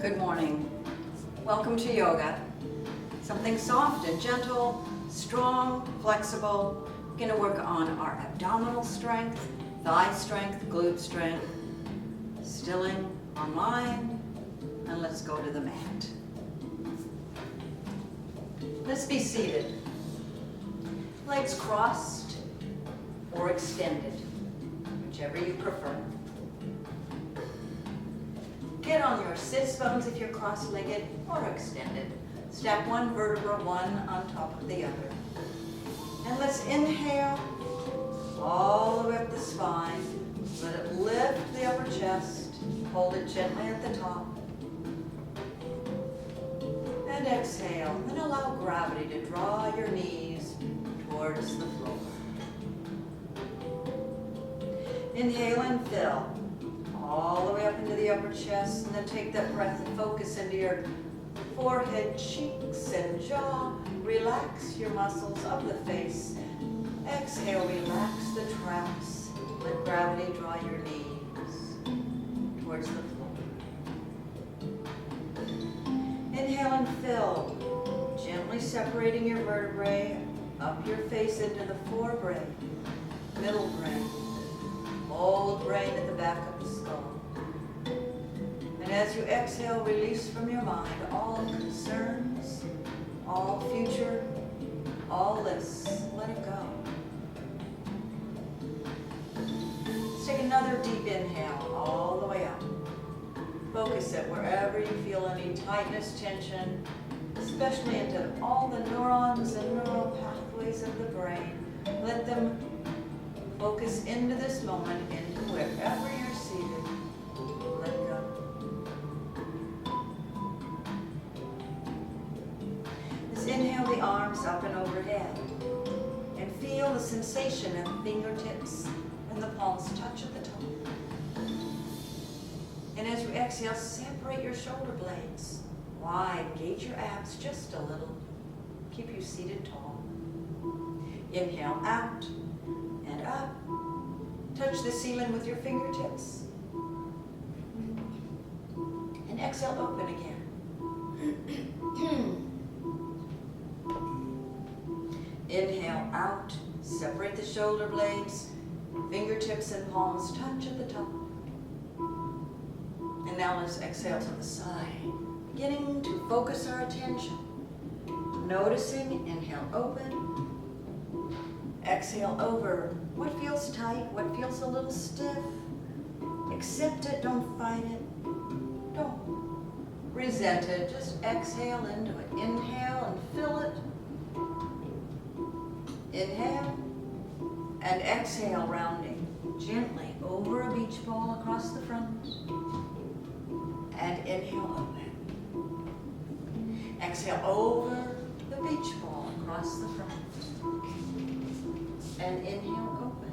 Good morning. Welcome to yoga. Something soft and gentle, strong, flexible. We're going to work on our abdominal strength, thigh strength, glute strength, stilling our mind, and let's go to the mat. Let's be seated. Legs crossed or extended, whichever you prefer. Get on your sits bones if you're cross-legged or extended. Stack one vertebra one on top of the other. And let's inhale all the way up the spine. Let it lift the upper chest. Hold it gently at the top. And exhale. Then allow gravity to draw your knees towards the floor. Inhale and fill. All the way up into the upper chest, and then take that breath and focus into your forehead, cheeks, and jaw. Relax your muscles of the face. Exhale, relax the traps. Let gravity draw your knees towards the floor. Inhale and fill, gently separating your vertebrae, up your face into the forebrain, middle brain, old brain at the back of the skull. And as you exhale, release from your mind all concerns, all future, all lists. Let it go. Let's take another deep inhale all the way up. Focus it wherever you feel any tightness, tension, especially into all the neurons and neural pathways of the brain. Let them focus into this moment, into wherever you're seated. Let go. Let's inhale the arms up and overhead. And feel the sensation in the fingertips and the palms touch at the top. And as you exhale, separate your shoulder blades wide. Engage your abs just a little. Keep you seated tall. Inhale out. And up. Touch the ceiling with your fingertips. And exhale, open again. Inhale out. Separate the shoulder blades. Fingertips and palms touch at the top. And now let's exhale to the side. Beginning to focus our attention. Noticing, inhale, open. Exhale over. What feels tight? What feels a little stiff? Accept it. Don't fight it. Don't resent it. Just exhale into it. Inhale and fill it. Inhale and exhale, rounding gently over a beach ball across the front. And inhale, open. Exhale over the beach ball across the front. And inhale, open.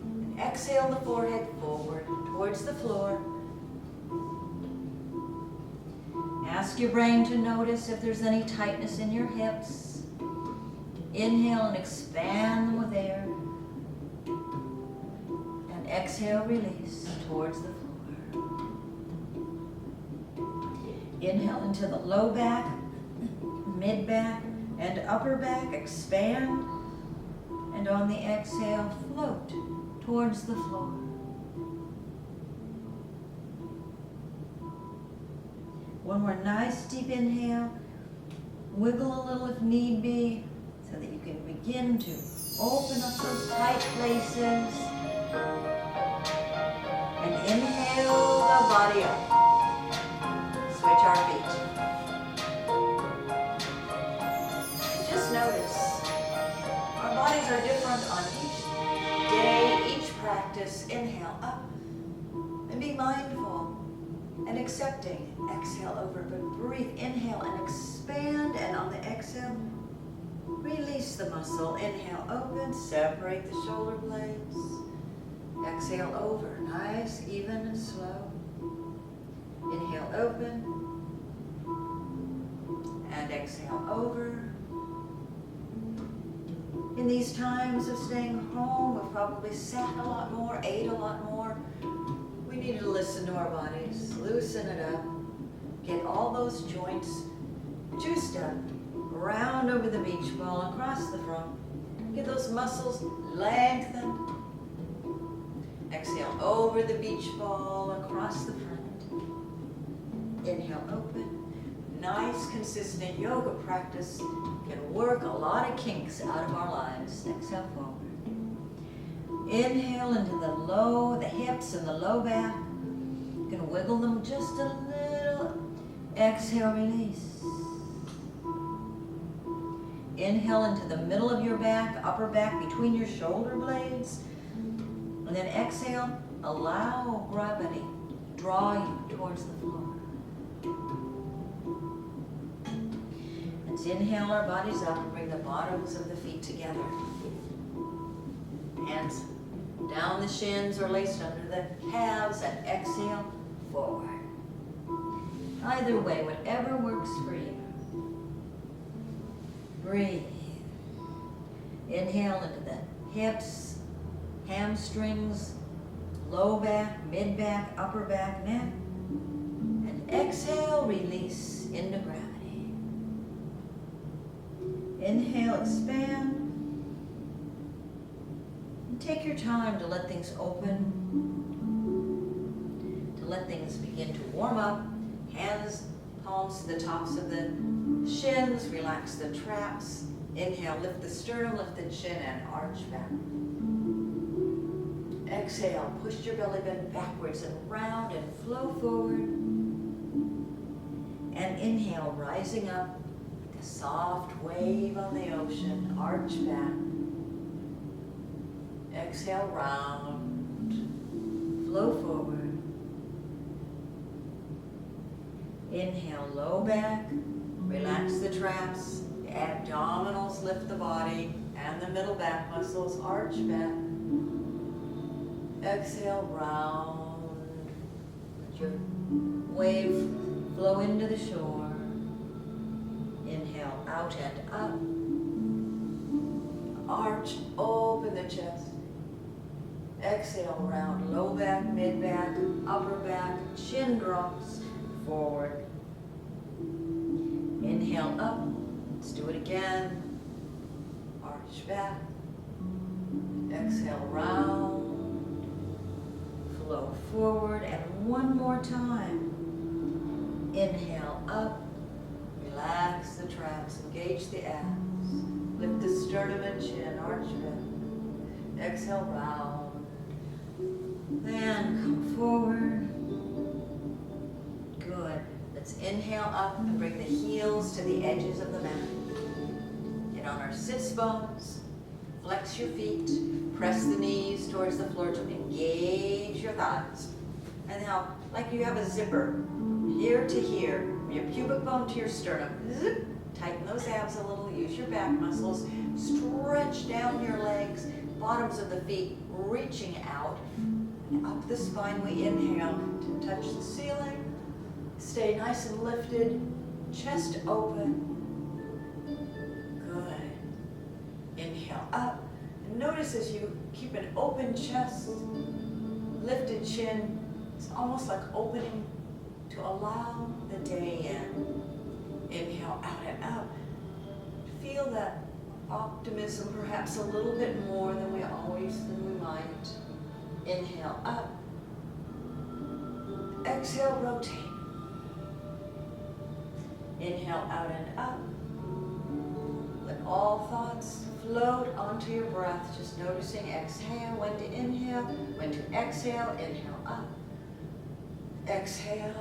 And exhale the forehead forward towards the floor. Ask your brain to notice if there's any tightness in your hips. Inhale and expand them with air. And exhale, release towards the floor. Inhale into the low back, mid back, and upper back. Expand. And on the exhale, float towards the floor. One more nice deep inhale. Wiggle a little if need be, so that you can begin to open up those tight places. And inhale the body up. Switch our feet. Just notice. Our bodies are different on each day, each practice. Inhale up and be mindful and accepting. Exhale over, but breathe. Inhale and expand, and on the exhale, release the muscle. Inhale, open, separate the shoulder blades. Exhale over, nice, even and slow. Inhale, open, and exhale over. In these times of staying home, we've probably sat a lot more, ate a lot more. We need to listen to our bodies, loosen it up. Get all those joints juiced up. Round over the beach ball, across the front. Get those muscles lengthened. Exhale over the beach ball, across the front. Inhale, open. Nice, consistent yoga practice can work a lot of kinks out of our lives. Exhale forward. Inhale into the hips and the low back. You can wiggle them just a little. Exhale, release. Inhale into the middle of your back, upper back between your shoulder blades. And then exhale, allow gravity to draw you towards the floor. Let's inhale our bodies up and bring the bottoms of the feet together. Hands down the shins or laced under the calves, and exhale, forward. Either way, whatever works for you. Breathe. Inhale into the hips, hamstrings, low back, mid back, upper back, neck. And exhale, release into gravity. Inhale, expand. And take your time to let things open, to let things begin to warm up. Hands, palms to the tops of the shins, relax the traps. Inhale, lift the sternum, lift the chin, and arch back. Exhale, push your belly button backwards and round and flow forward. And inhale, rising up, like a soft wave on the ocean, arch back. Exhale, round, flow forward. Inhale, low back, relax the traps, the abdominals lift the body, and the middle back muscles arch back. Exhale, round. Let your wave flow into the shore. Inhale, out and up. Arch, open the chest. Exhale, round, low back, mid back, upper back, chin drops. Forward. Inhale up. Let's do it again. Arch back. Exhale, round. Flow forward. And one more time. Inhale up. Relax the traps. Engage the abs. Lift the sternum and chin. Arch back. Exhale, round. Then come forward. Good. Let's inhale up and bring the heels to the edges of the mat. Get on our sits bones. Flex your feet. Press the knees towards the floor to engage your thighs. And now, like you have a zipper, here to here, from your pubic bone to your sternum. Zip. Tighten those abs a little. Use your back muscles. Stretch down your legs. Bottoms of the feet reaching out. And up the spine, we inhale to touch the ceiling. Stay nice and lifted, chest open. Good. Inhale up. And notice as you keep an open chest, lifted chin, it's almost like opening to allow the day in. Inhale out and up. Feel that optimism perhaps a little bit more than we might. Inhale up. Exhale, rotate. Inhale out and up. Let all thoughts float onto your breath. Just noticing exhale, when to inhale, when to exhale. Inhale up. Exhale.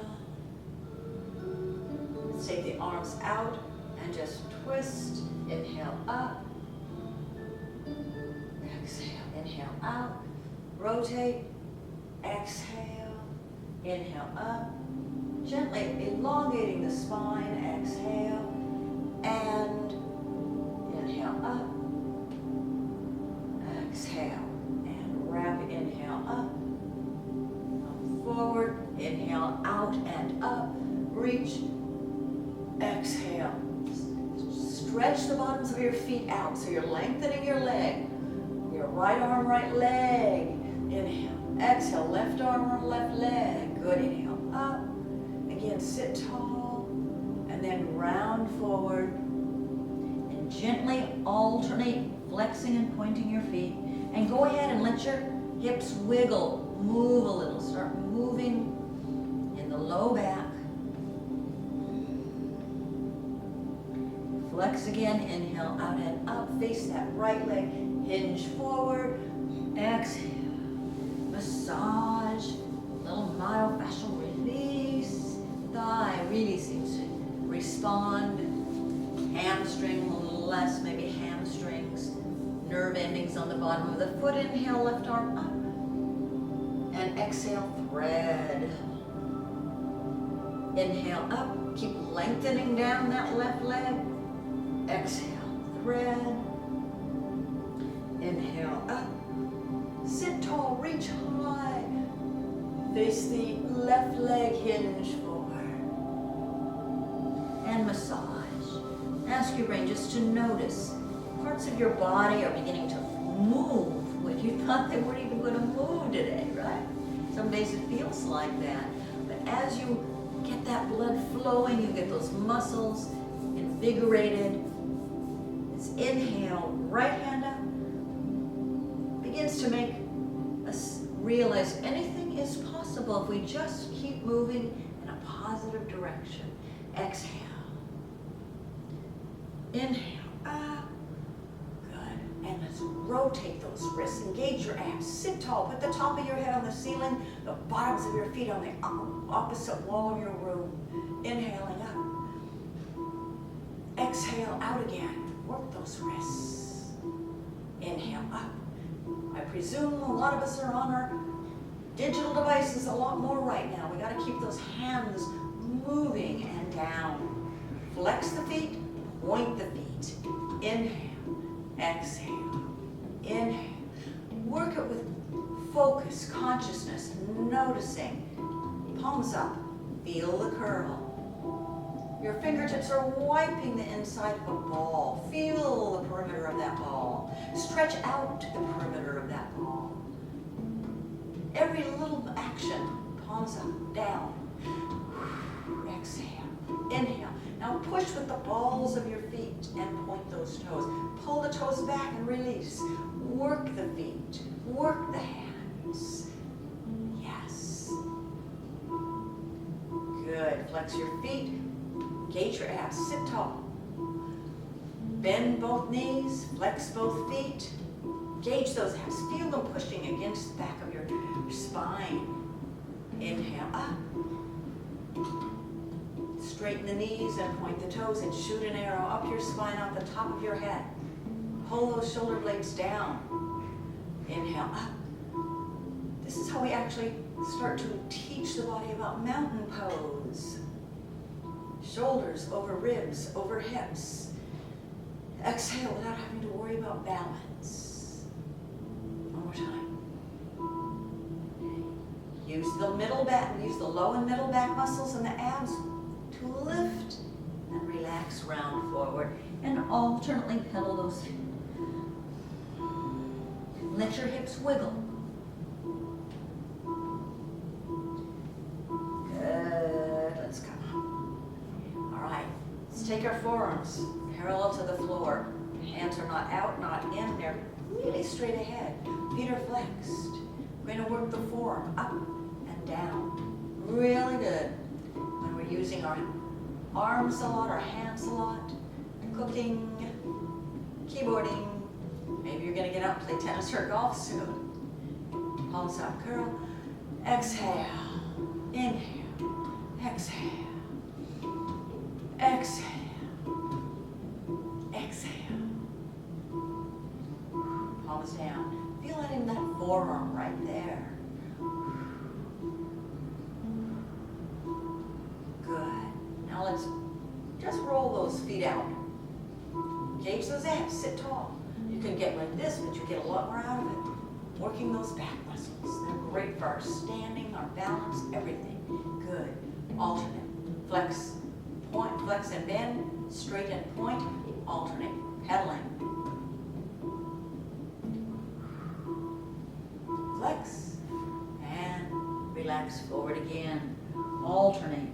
Let's take the arms out and just twist. Inhale up. Exhale. Inhale out. Rotate. Exhale. Inhale up. Gently elongating the spine, exhale, and inhale up, exhale, and wrap, inhale up, come forward, inhale out and up, reach, exhale. Stretch the bottoms of your feet out so you're lengthening your leg, your right arm, right leg, inhale, exhale, left arm, left leg, good, inhale up. again, sit tall, and then round forward, and gently alternate flexing and pointing your feet, and go ahead and let your hips wiggle, move a little, start moving in the low back. Flex again, inhale, out and up, face that right leg, hinge forward, exhale, massage, little myofascial release, thigh really seems to respond, hamstring less, maybe hamstrings, nerve endings on the bottom of the foot, inhale, left arm up, and exhale, thread. Inhale up, keep lengthening down that left leg. Exhale, thread. Inhale up. Sit tall, reach high. Face the left leg, hinge forward. And massage. Ask your brain just to notice parts of your body are beginning to move when you thought they weren't even going to move today, right? Some days it feels like that. But as you get that blood flowing, you get those muscles invigorated. It's inhale, right hand up. Begins to make us realize anything is possible if we just keep moving in a positive direction. Exhale. Inhale, up. Good. And let's rotate those wrists. Engage your abs. Sit tall. Put the top of your head on the ceiling, the bottoms of your feet on the opposite wall of your room. Inhaling up. Exhale, out again. Work those wrists. Inhale, up. I presume a lot of us are on our digital devices a lot more right now. We got to keep those hands moving and down. Flex the feet, point the feet. Inhale, exhale, inhale. Work it with focus, consciousness, noticing. Palms up, feel the curl. Your fingertips are wiping the inside of a ball. Feel the perimeter of that ball. Stretch out to the perimeter of that ball. Every little action, palms up, down. Exhale, inhale. Now push with the balls of your feet and point those toes. Pull the toes back and release. Work the feet, work the hands. Yes. Good, flex your feet. Engage your abs, sit tall. Bend both knees, flex both feet. Engage those abs, feel them pushing against the back of your spine. Inhale up. Straighten the knees and point the toes and shoot an arrow up your spine, off the top of your head. Pull those shoulder blades down. Inhale up. This is how we actually start to teach the body about mountain pose. Shoulders over ribs, over hips. Exhale without having to worry about balance. One more time. Use the middle back, use the low and middle back muscles and the abs to lift and relax, round forward, and alternately pedal those feet. Let your hips wiggle. Good, let's come. All right, let's take our forearms parallel to the floor. Hands are not out, not in, they're really straight ahead. Feet are flexed. We're going to work the forearm up and down. Really good. When we're using our arms a lot, our hands a lot, cooking, keyboarding, maybe you're going to get up and play tennis or golf soon. Palms up, curl. Exhale. Inhale. Exhale. Exhale. Exhale. Palms down. Feel it in that forearm right there. Good. Now let's just roll those feet out. Engage those abs. Sit tall. You can get like this, but you get a lot more out of it. Working those back muscles. They're great for our standing, our balance, everything. Good. Alternate. Flex. Point, flex and bend. Straight and point. Alternate. Pedaling. Flex. And relax forward again. Alternate.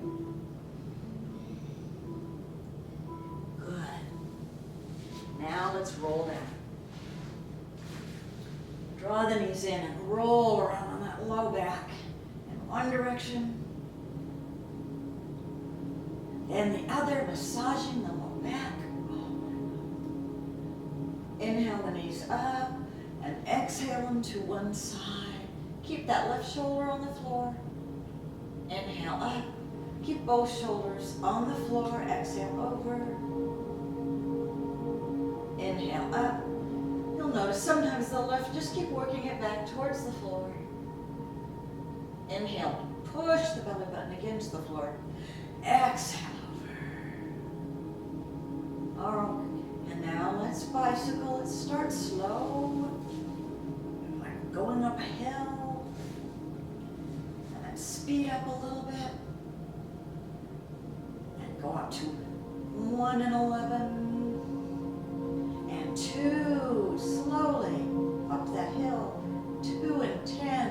Draw the knees in and roll around on that low back in one direction. And the other, massaging the low back. Inhale the knees up and exhale them to one side. Keep that left shoulder on the floor. Inhale up. Keep both shoulders on the floor. Exhale over. Inhale up. You'll notice sometimes the left, just keep working it back towards the floor. Inhale. Push the belly button against the floor. Exhale over. All right. And now let's bicycle. Let's start slow. Like going up a hill. And then speed up a little bit. And go up to 1 and 11. And 2. Slowly up that hill. 2 and 10.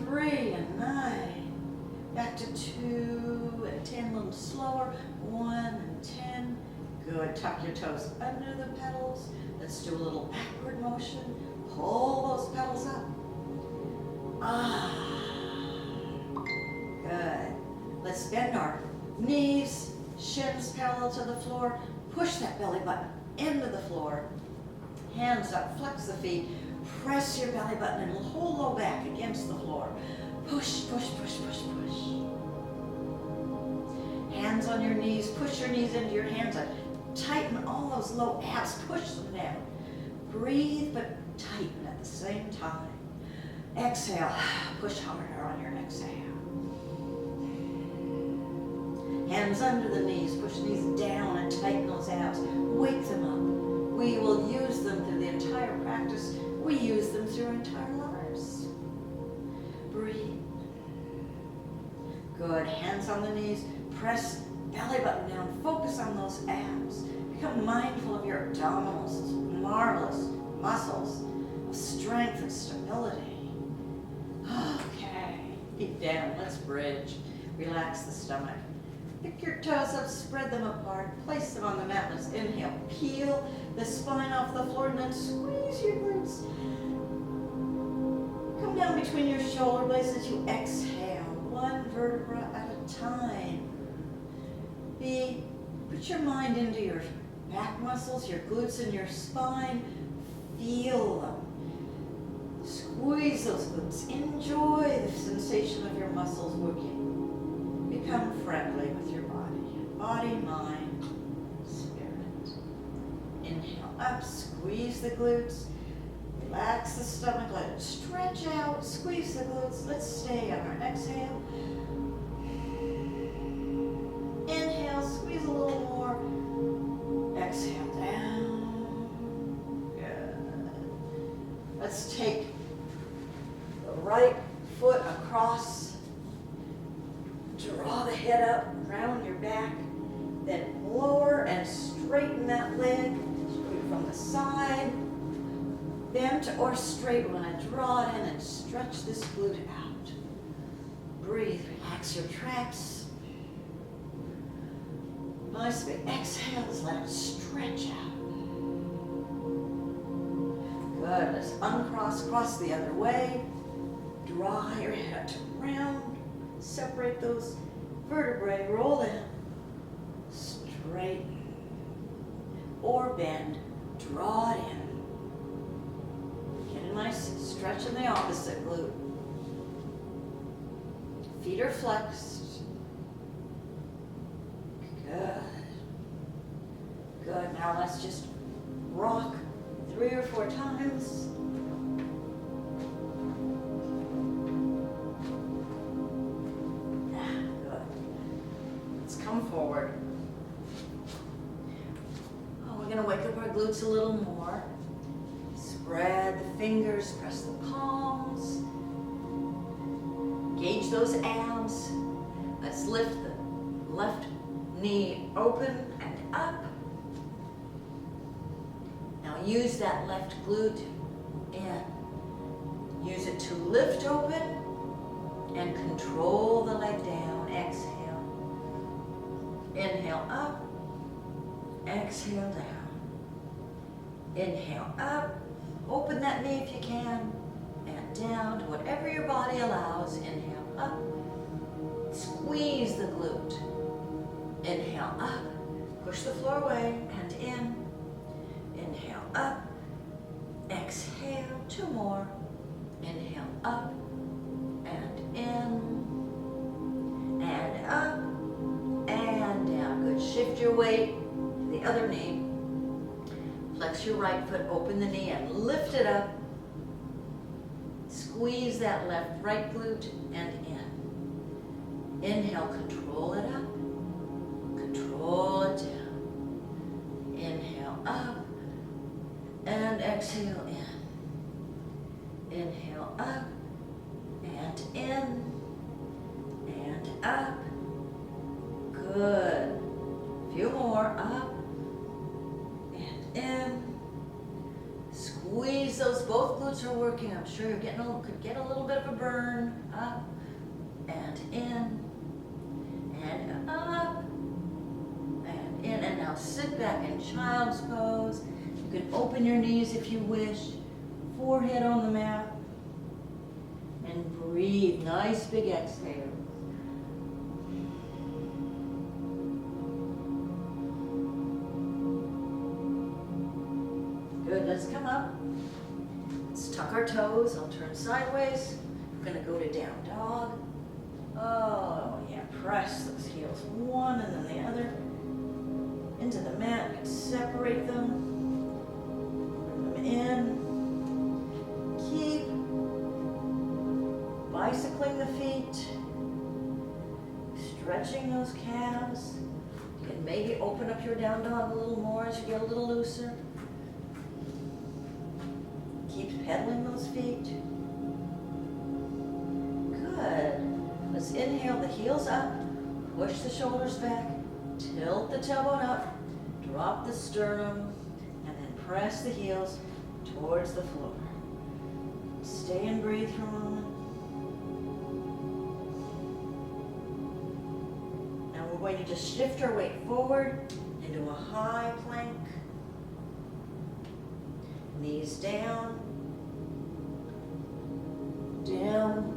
3 and 9. Back to 2 and 10. A little slower. 1 and 10. Good. Tuck your toes under the pedals. Let's do a little backward motion. Pull those pedals up. Good. Let's bend our knees, shins parallel to the floor. Push that belly button into the floor. Hands up, flex the feet. Press your belly button and whole low back against the floor. Push, push, push, push, push. Hands on your knees. Push your knees into your hands up. Tighten all those low abs, push them down. Breathe, but tighten at the same time. Exhale, push harder on your exhale. Hands under the knees, push knees down and tighten those abs. Wake them up. We will use them through the entire practice. We use them through our entire lives. Breathe. Good, hands on the knees, press belly button down, focus on those abs. Become mindful of your abdominals, those marvelous muscles of strength and stability. Okay, feet down, let's bridge. Relax the stomach. Pick your toes up, spread them apart, place them on the mat. Let's inhale, peel the spine off the floor and then squeeze your glutes. Come down between your shoulder blades as you exhale, one vertebra at a time. Put your mind into your back muscles, your glutes and your spine. Feel them. Squeeze those glutes. Enjoy the sensation of your muscles working. Become friendly with your body. Body, mind, spirit. Inhale up, squeeze the glutes. Relax the stomach, let it stretch out. Squeeze the glutes. Let's stay on our exhale. Inhale, squeeze a little more. Exhale down. Good. Let's take the right foot across. Draw the head up, round your back. Then lower and straighten that leg. Straight from the side. Bent or straight. We're going to draw it in and stretch this glute out. Breathe, relax your traps. Nice big exhales, let it stretch out. Good, let's uncross, cross the other way. Draw your head up to round. Separate those vertebrae, roll in. Straighten. Or bend, draw it in. Get a nice stretch in the opposite glute. Feet are flexed. Good. Good. Now let's just rock 3 or 4 times. Good. Let's come forward. Oh, we're going to wake up our glutes a little more. Spread the fingers, press the palms. Engage those abs. Let's lift the left knee open and up. Now use that left glute in. Use it to lift open and control the leg down. Exhale. Inhale up. Exhale down. Inhale up. Open that knee if you can. back down to whatever your body allows. Inhale up. Squeeze the glute. Inhale up. Push the floor away and in. Inhale up. Exhale. 2 more. Inhale up and in. And up and down. Good. Shift your weight to the other knee. Flex your right foot, open the knee and lift it up. Squeeze that right glute and in. Inhale, control it up. Control it down. Inhale up and exhale in. Inhale up and in and up. Good. A few more. Up and in. Squeeze those. Both glutes are working. I'm sure you're could get a little bit of a burn. Up and in and up and in. And now sit back in child's pose. You can open your knees if you wish. Forehead on the mat. And breathe. Nice big exhale. Good, let's come up. Let's tuck our toes. I'll turn sideways. We're gonna go to down dog. Oh yeah, press those heels, one and then the other, into the mat. You can separate them. Bring them in. Keep bicycling the feet. Stretching those calves. You can maybe open up your down dog a little more as you get a little looser. Keep pedaling those feet. Good. Let's inhale the heels up, push the shoulders back, tilt the tailbone up, drop the sternum, and then press the heels towards the floor. Stay and breathe for a moment. Now we're going to just shift our weight forward into a high plank. Knees down, down,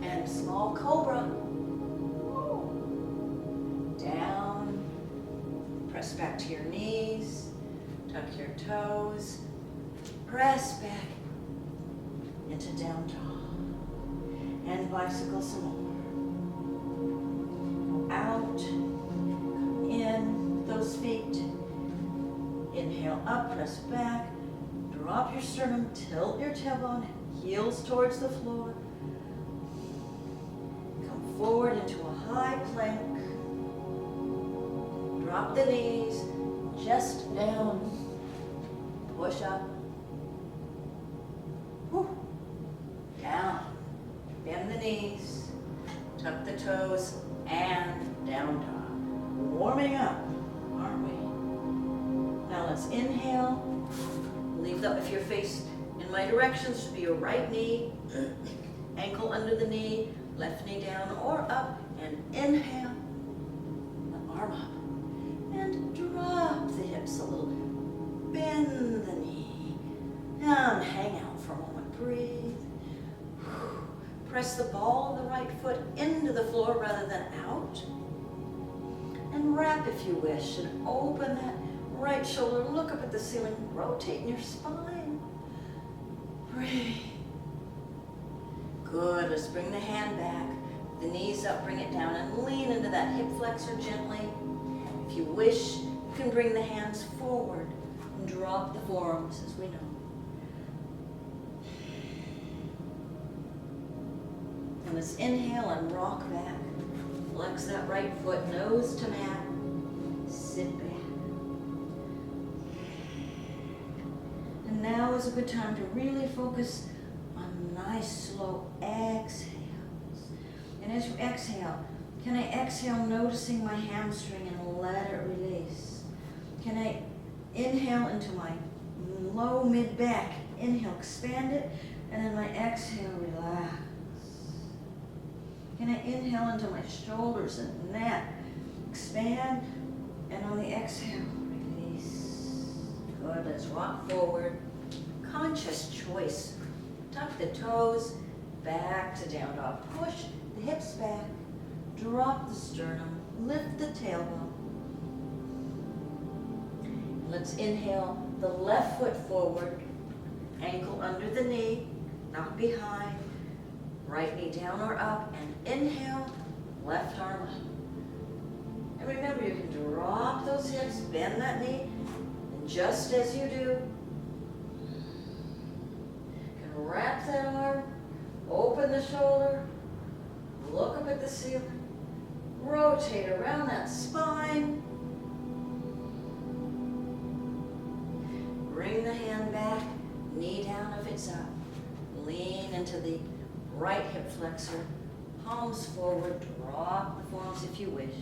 and small cobra. Down, press back to your knees, tuck your toes, press back into down dog, and bicycle some more. Go out, come in, those feet. Inhale up, press back. Drop your sternum, tilt your tailbone, heels towards the floor. Come forward into a high plank. Drop the knees, chest down. Push up. Whew. Down. Bend the knees, tuck the toes, and down dog. Warming up, aren't we? Now let's inhale. Leave that, if you're faced in my direction, this should be your right knee, ankle under the knee, left knee down or up, and inhale, the arm up, and drop the hips a little, bend the knee, and hang out for a moment, breathe. Press the ball of the right foot into the floor rather than out, and wrap if you wish, and open that right shoulder, look up at the ceiling, rotate your spine. Breathe. Good, let's bring the hand back, the knees up, bring it down, and lean into that hip flexor gently. If you wish, you can bring the hands forward and drop the forearms as we know. And let's inhale and rock back. Flex that right foot, nose to mat, sit back. And now is a good time to really focus on nice slow exhales. And as you exhale, can I exhale noticing my hamstring and let it release? Can I inhale into my low mid back, inhale, expand it, and then my exhale, relax. Can I inhale into my shoulders and neck, expand, and on the exhale, release. Good, let's rock forward. Conscious choice Tuck the toes, back to down dog. Push the hips back, drop the sternum, lift the tailbone. Let's inhale the left foot forward, ankle under the knee, not behind. Right knee down or up, and inhale, left arm up. And remember, you can drop those hips, bend that knee, and just as you do, you can wrap that arm, open the shoulder, look up at the ceiling, rotate around that spine, bring the hand back, knee down if it's up, lean into the right hip flexor, palms forward, drop the forearms if you wish.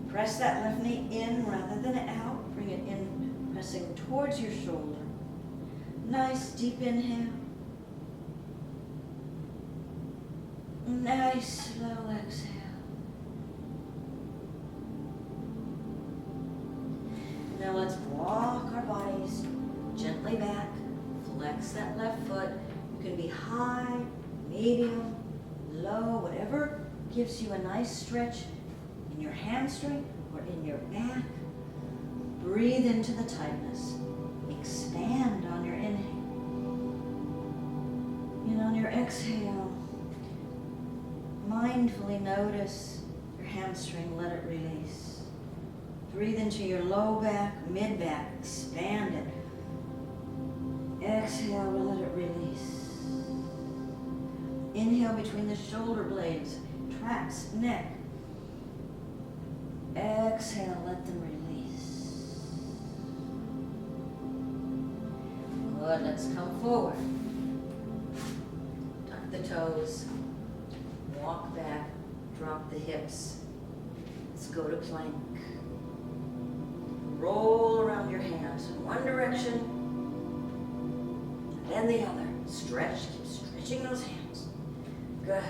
Press that left knee in rather than out. Bring it in, pressing towards your shoulder. Nice deep inhale. Nice slow exhale. Now let's walk our bodies gently back. Flex that left foot. You can be high, medium, low, whatever gives you a nice stretch in your hamstring or in your back. Breathe into the tightness. Expand on your inhale. And on your exhale, mindfully notice your hamstring, let it release. Breathe into your low back, mid back, expand it. Exhale, let it release. Inhale between the shoulder blades, traps, neck. Exhale, let them release. Good, let's come forward. Tuck the toes, walk back, drop the hips. Let's go to plank. Roll around your hands in one direction, then the other. Stretch, keep stretching those hands. Good.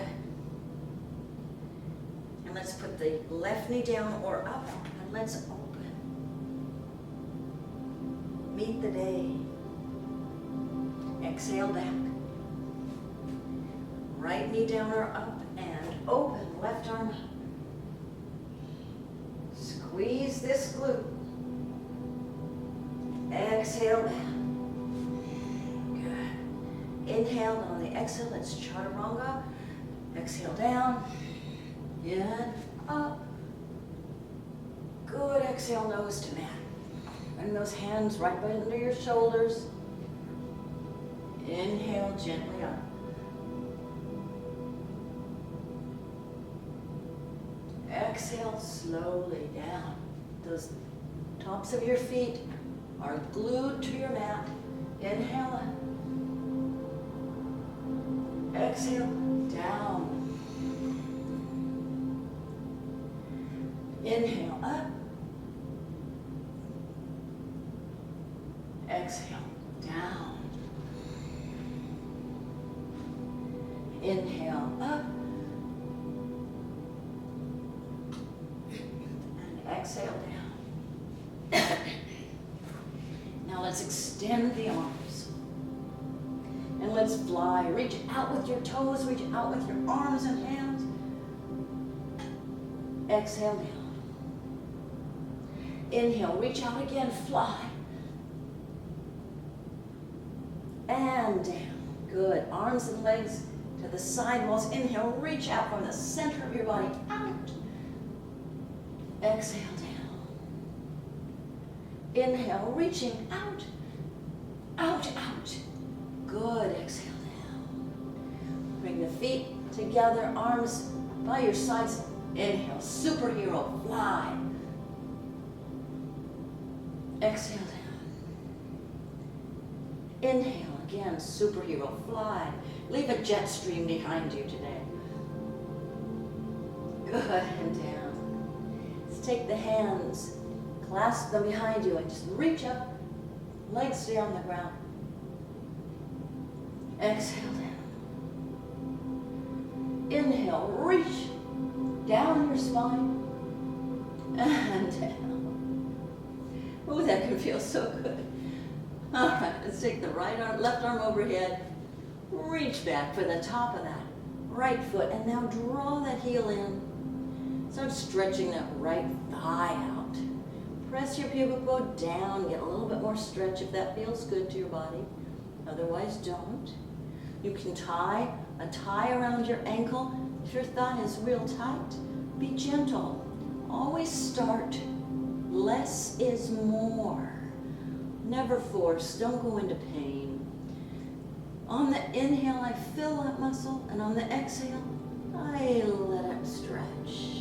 And let's put the left knee down or up, and let's open. Meet the day. Exhale back. Right knee down or up, and open. Left arm up. Squeeze this glute. Exhale back. Good. Inhale, and on the exhale, let's chaturanga. Exhale down, in, up. Good, exhale, nose to mat. Bring those hands right by under your shoulders. Inhale, gently up. Exhale, slowly down. Those tops of your feet are glued to your mat. Inhale in. Exhale, down. Inhale up. Exhale, down. Inhale up. And exhale down. Now let's extend the arms. And let's fly. Reach out with your toes, reach out with your arms and hands. Exhale down. Inhale, reach out again, fly. And down. Good. Arms and legs to the side walls. Inhale, reach out from the center of your body, out. Exhale down. Inhale, reaching out, out, out. Good, exhale down. Bring the feet together, arms by your sides. Inhale, superhero, fly. Exhale down. Inhale again, superhero, fly. Leave a jet stream behind you today. Good, and down. Let's take the hands, clasp them behind you, and just reach up. Legs stay on the ground. Exhale down. Inhale, reach down your spine and down. Oh, that can feel so good. All right, let's take the right arm, left arm overhead. Reach back for the top of that right foot, and now draw that heel in. Start stretching that right thigh out. Press your pubic bone down, get a little bit more stretch if that feels good to your body. Otherwise, don't. You can tie a tie around your ankle. If your thigh is real tight, be gentle. Always start. Less is more. Never force. Don't go into pain. On the inhale, I fill that muscle, and on the exhale, I let it stretch.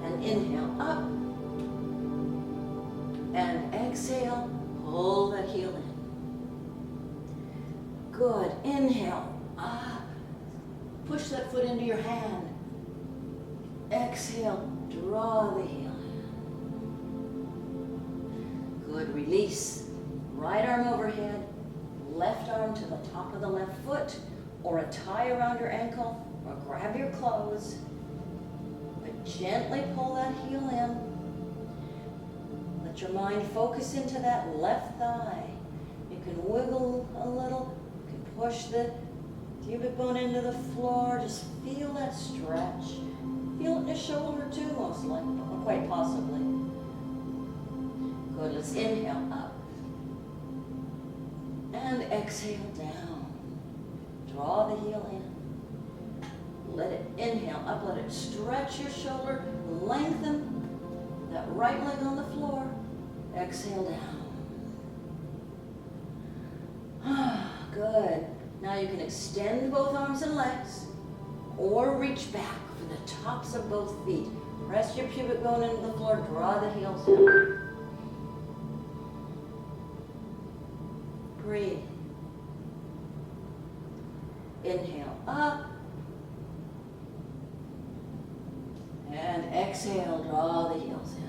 And inhale up, and exhale, pull that heel in. Good. Inhale. Push that foot into your hand. Exhale. Draw the heel in. Good. Release. Right arm overhead. Left arm to the top of the left foot, or a tie around your ankle, or grab your clothes. But gently pull that heel in. Let your mind focus into that left thigh. You can wiggle a little. Push the pubic bone into the floor. Just feel that stretch. Feel it in the shoulder too, most likely, or quite possibly. Good. Let's inhale up. And exhale down. Draw the heel in. Let it inhale up. Let it stretch your shoulder. Lengthen that right leg on the floor. Exhale down. Good. Now you can extend both arms and legs, or reach back for the tops of both feet. Press your pubic bone into the floor, draw the heels in. Breathe. Inhale up. And exhale, draw the heels in.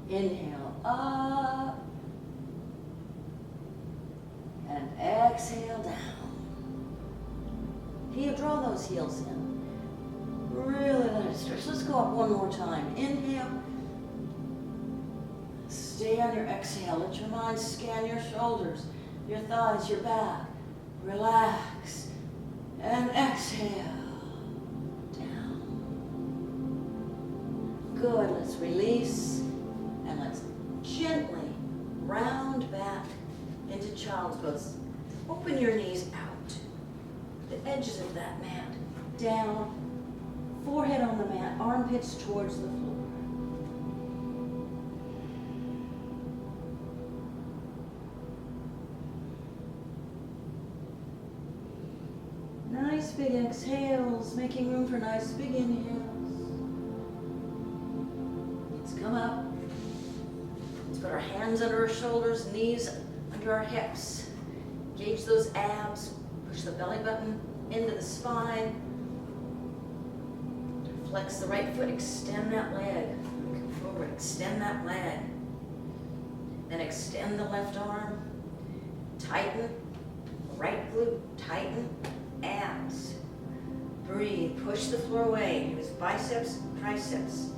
Inhale up. And exhale down. Can you draw those heels in? Really let it stretch. Let's go up one more time. Inhale. Stay on your exhale. Let your mind scan your shoulders, your thighs, your back. Relax. And exhale. Down. Good. Let's release. And let's gently round back into child's pose. Open your knees out. The edges of that mat. Down. Forehead on the mat. Armpits towards the floor. Nice big exhales, making room for nice big inhales. Let's come up. Let's put our hands under our shoulders, knees under our hips. Engage those abs. Push the belly button into the spine. Flex the right foot, extend that leg. Come forward, extend that leg. Then extend the left arm. Tighten. Right glute, tighten. Abs. Breathe. Push the floor away. Use biceps, triceps.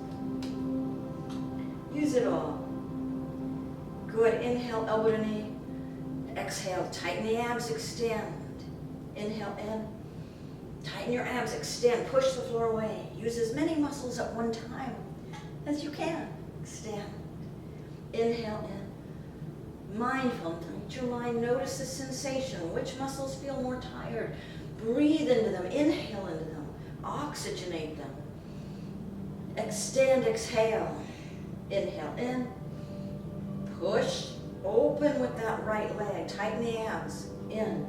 Use it all. Good. Inhale, elbow to knee. Exhale, tighten the abs, extend. Inhale in. Tighten your abs, extend. Push the floor away. Use as many muscles at one time as you can. Extend. Inhale in. Mindful. Let your mind notice the sensation. Which muscles feel more tired? Breathe into them. Inhale into them. Oxygenate them. Extend, exhale. Inhale in. Push. Open with that right leg. Tighten the abs. In.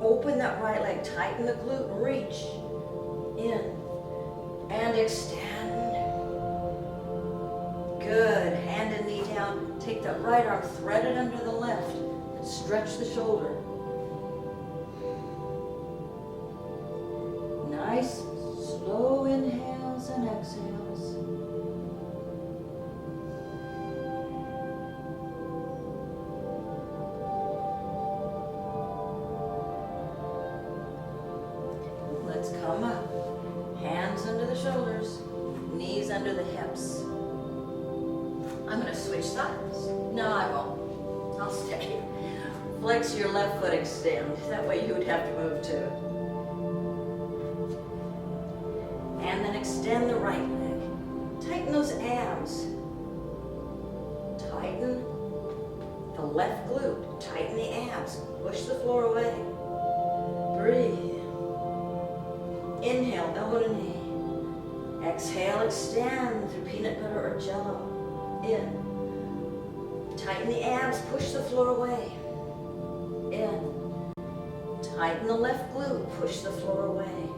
Open that right leg. Tighten the glute. Reach. In. And extend. Good. Hand and knee down. Take that right arm. Thread it under the left. And stretch the shoulder. Nice, slow inhales and exhales. Let's come up. Hands under the shoulders, knees under the hips. I'm going to switch sides. No, I won't. I'll stay. Flex your left foot, extend. That way you would have to move too. And then extend the right leg. Tighten those abs. Tighten the left glute. Tighten the abs. Push the floor away. Breathe. Inhale, elbow to knee. Exhale, extend through peanut butter or jello. In. Tighten the abs, push the floor away. In. Tighten the left glute, push the floor away.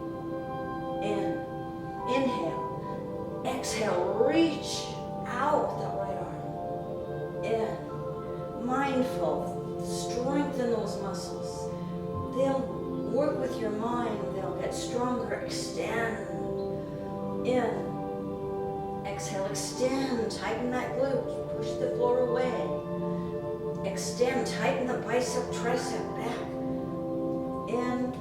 In. Inhale. Exhale, reach out that right arm. In. Mindful, strengthen those muscles. They'll work with your mind, they'll get stronger. Extend. In. Exhale, extend, tighten that glute, push the floor away. Extend, tighten the bicep, tricep back. In,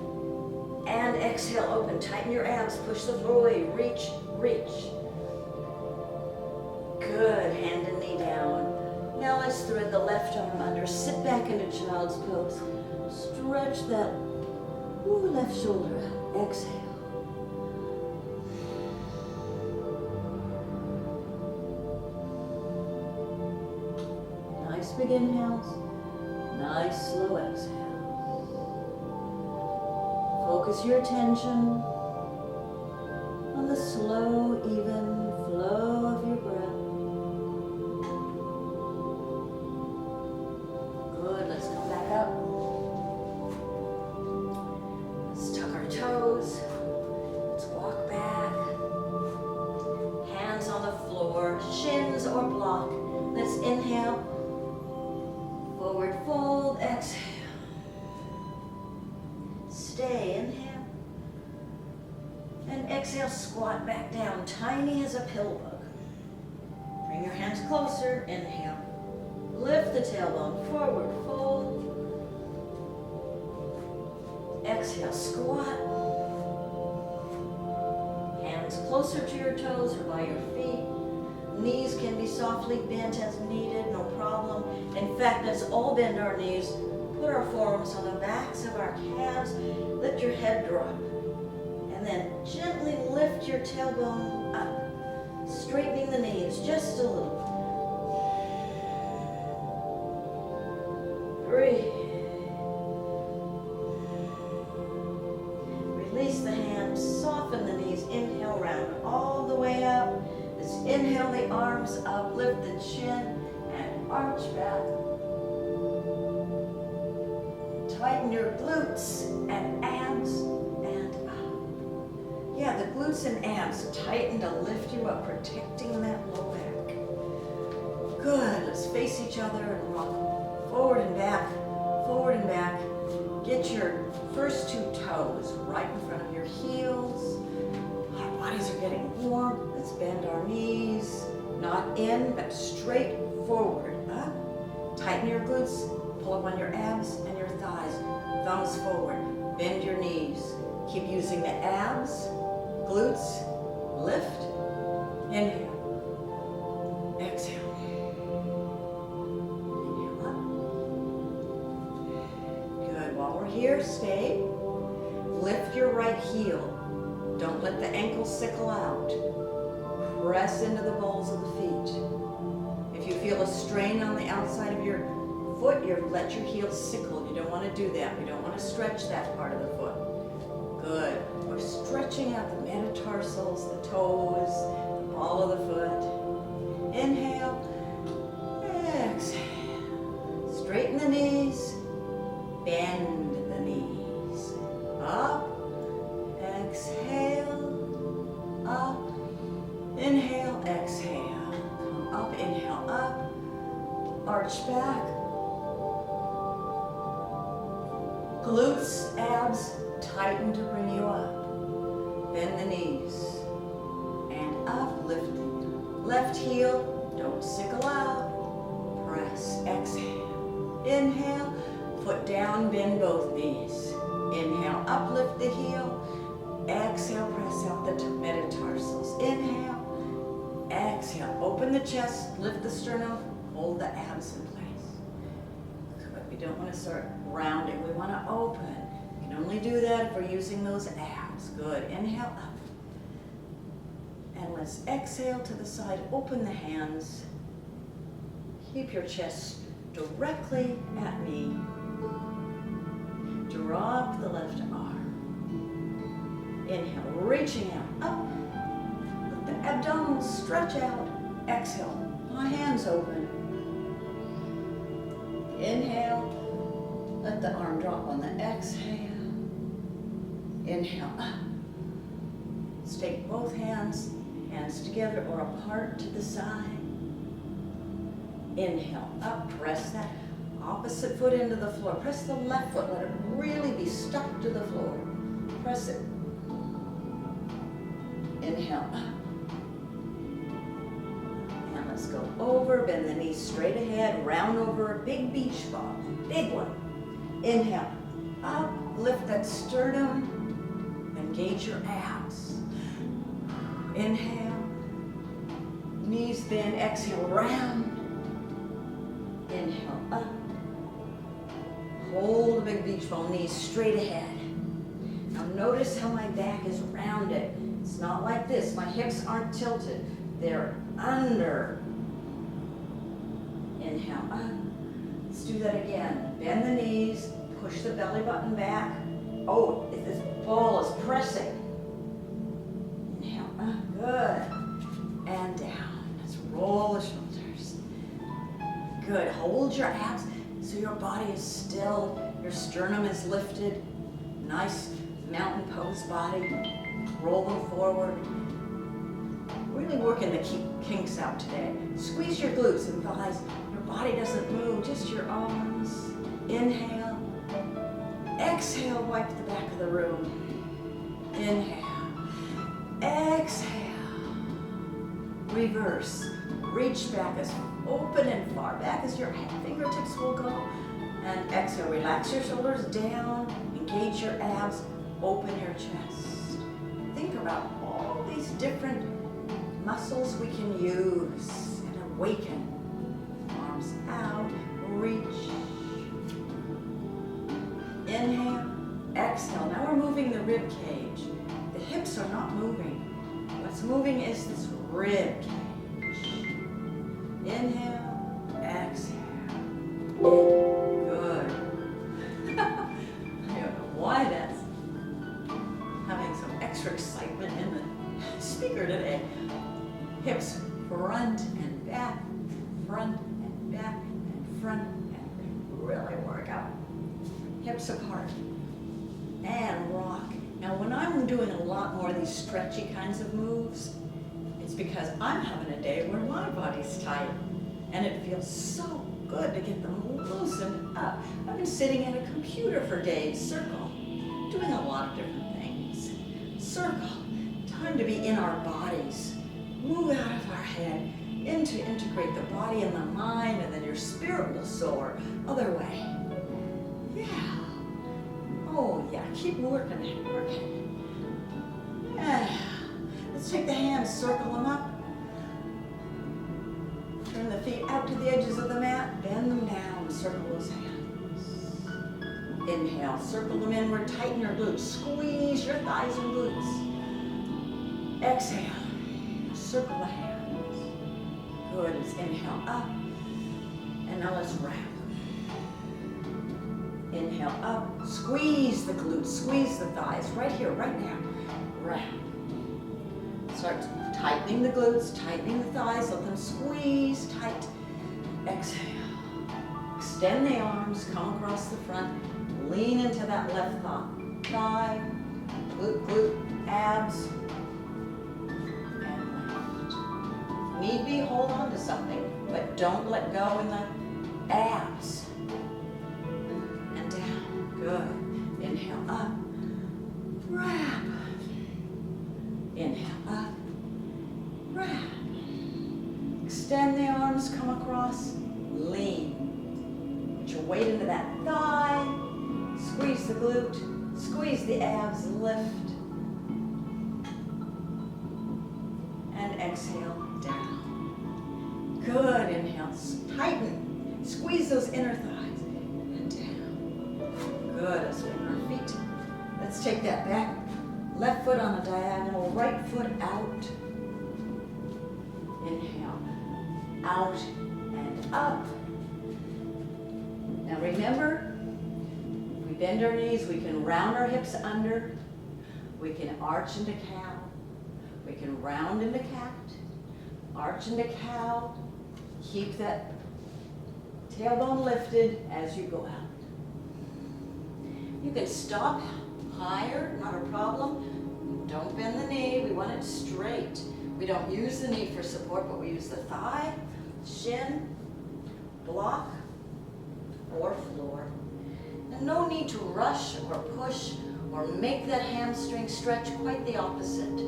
and exhale, open, tighten your abs, push the floor away, reach, reach. Good, hand and knee down. Now let's thread the left arm under, sit back into child's pose. Stretch that left shoulder out, exhale. Nice big inhales, nice slow exhales. Focus your attention on the slow, even flow of your breath. Good, let's come back up. Let's tuck our toes. Let's walk back. Hands on the floor, shins or block. Let's inhale. Forward fold, exhale. Stay, inhale. And exhale, squat back down, tiny as a pill bug. Bring your hands closer, inhale. Lift the tailbone, forward fold. Exhale, squat. Hands closer to your toes or by your feet. Knees can be softly bent as needed, no problem. In fact, let's all bend our knees. Put our forearms on the backs of our calves. Let your head drop. And then gently lift your tailbone up, straightening the knees just a little. Breathe. Release the hands, soften the knees. Inhale, round all the way up. Let's inhale the arms up, lift the chin, and arch back. Tighten your glutes and abs and up. Yeah, the glutes and abs tighten to lift you up, protecting that low back. Good, let's face each other and rock forward and back, forward and back. Get your first two toes right in front of your heels. Our bodies are getting warm. Let's bend our knees, not in, but straight forward, up. Tighten your glutes, pull up on your abs and your thighs. Thumbs forward, bend your knees. Keep using the abs, glutes, lift, inhale, exhale. Inhale up. Good, while we're here, stay. Lift your right heel. Don't let the ankles sickle out. Press into the balls of the feet. If you feel a strain on the outside of your foot, let your heel sickle. You don't want to do that. We don't want to stretch that part of the foot. Good. We're stretching out the metatarsals, the toes, the ball of the foot. Inhale. Exhale. Straighten the knees. Bend the knees. Up. Exhale. Up. Inhale, exhale. Come up, inhale, up. Arch back. Glutes, abs, tighten to bring you up. Bend the knees. And up, lifting. Left heel, don't sickle out. Press, exhale. Inhale, foot down, bend both knees. Inhale, uplift the heel. Exhale, press out the metatarsals. Inhale, Exhale, open the chest, lift the sternum, hold the abs in place. But we don't want to start rounding, we want to open. You can only do that if we're using those abs. Good, inhale up. And let's exhale to the side, open the hands. Keep your chest directly at me. Drop the left arm. Inhale, reaching out, up. Let the abdominals stretch out. Exhale, my hands open. Inhale, let the arm drop on the exhale. Inhale, up. Let's take both hands together or apart to the side. Inhale, up, press that opposite foot into the floor. Press the left foot, let it really be stuck to the floor. Press it. Inhale, up. And let's go over, bend the knees straight ahead, round over a big beach ball, big one. Inhale, up, lift that sternum, engage your abs. Inhale, knees bend, exhale, round. Inhale, up. Hold a big beach ball, knees straight ahead. Now notice how my back is rounded. It's not like this. My hips aren't tilted. They're under. Inhale, up. Let's do that again. Bend the knees, push the belly button back. Oh, this ball is pressing. Inhale, up, good. And down. Let's roll the shoulders. Good, hold your abs so your body is still, your sternum is lifted. Nice mountain pose body. Roll them forward. Really working to keep kinks out today. Squeeze your glutes and thighs. Your body doesn't move, just your arms. Inhale. Exhale, wipe the back of the room. Inhale. Exhale. Reverse. Reach back as open and far back as your fingertips will go. And exhale, relax your shoulders down, engage your abs, open your chest. Think about all these different muscles we can use and awaken. Arms out, reach. Inhale, exhale. Now we're moving the rib cage. The hips are not moving. What's moving is this rib cage. Inhale, exhale. Good. I don't know why that's having some extra excitement in the speaker today. Hips front and back, front and back, and front and back. Really work out. Hips apart. And rock. Now when I'm doing a lot more of these stretchy kinds of moves, it's because I'm having a day where my body's tight and it feels so good to get them loosened up. I've been sitting at a computer for days, circle, doing a lot of different things. Circle, time to be in our bodies. Move out of our head, into integrate the body and the mind, and then your spirit will soar. Other way. Yeah. Oh yeah, keep working it, working. Yeah. Let's take the hands, circle them up. Turn the feet out to the edges of the mat, bend them down, circle those hands. Inhale, circle them inward, tighten your glutes, squeeze your thighs and glutes. Exhale, circle the hands. Good, let's inhale up, and now let's round. Inhale up, squeeze the glutes, squeeze the thighs, right here, right now, round. Start tightening the glutes, tightening the thighs, let them squeeze tight. Exhale. Extend the arms, come across the front, lean into that left thigh, glute, glute, abs, and lift. Need be, hold on to something, but don't let go in the abs. And down, good. Inhale up, wrap. Inhale up, wrap. Extend the arms, come across, lean. Put your weight into that thigh, squeeze the glute, squeeze the abs, lift. And exhale, down. Good, inhale, tighten, squeeze those inner thighs, and down. Good, let's bring our feet. Let's take that back, left foot on a diagonal, right foot out. Inhale, out and up. Now remember, if we bend our knees, we can round our hips under, we can arch into cow, we can round into cat, arch into cow, keep that tailbone lifted as you go out. You can stop higher, not a problem. Don't bend the knee, we want it straight. We don't use the knee for support, but we use the thigh, shin, block, or floor. And no need to rush or push or make that hamstring stretch, quite the opposite.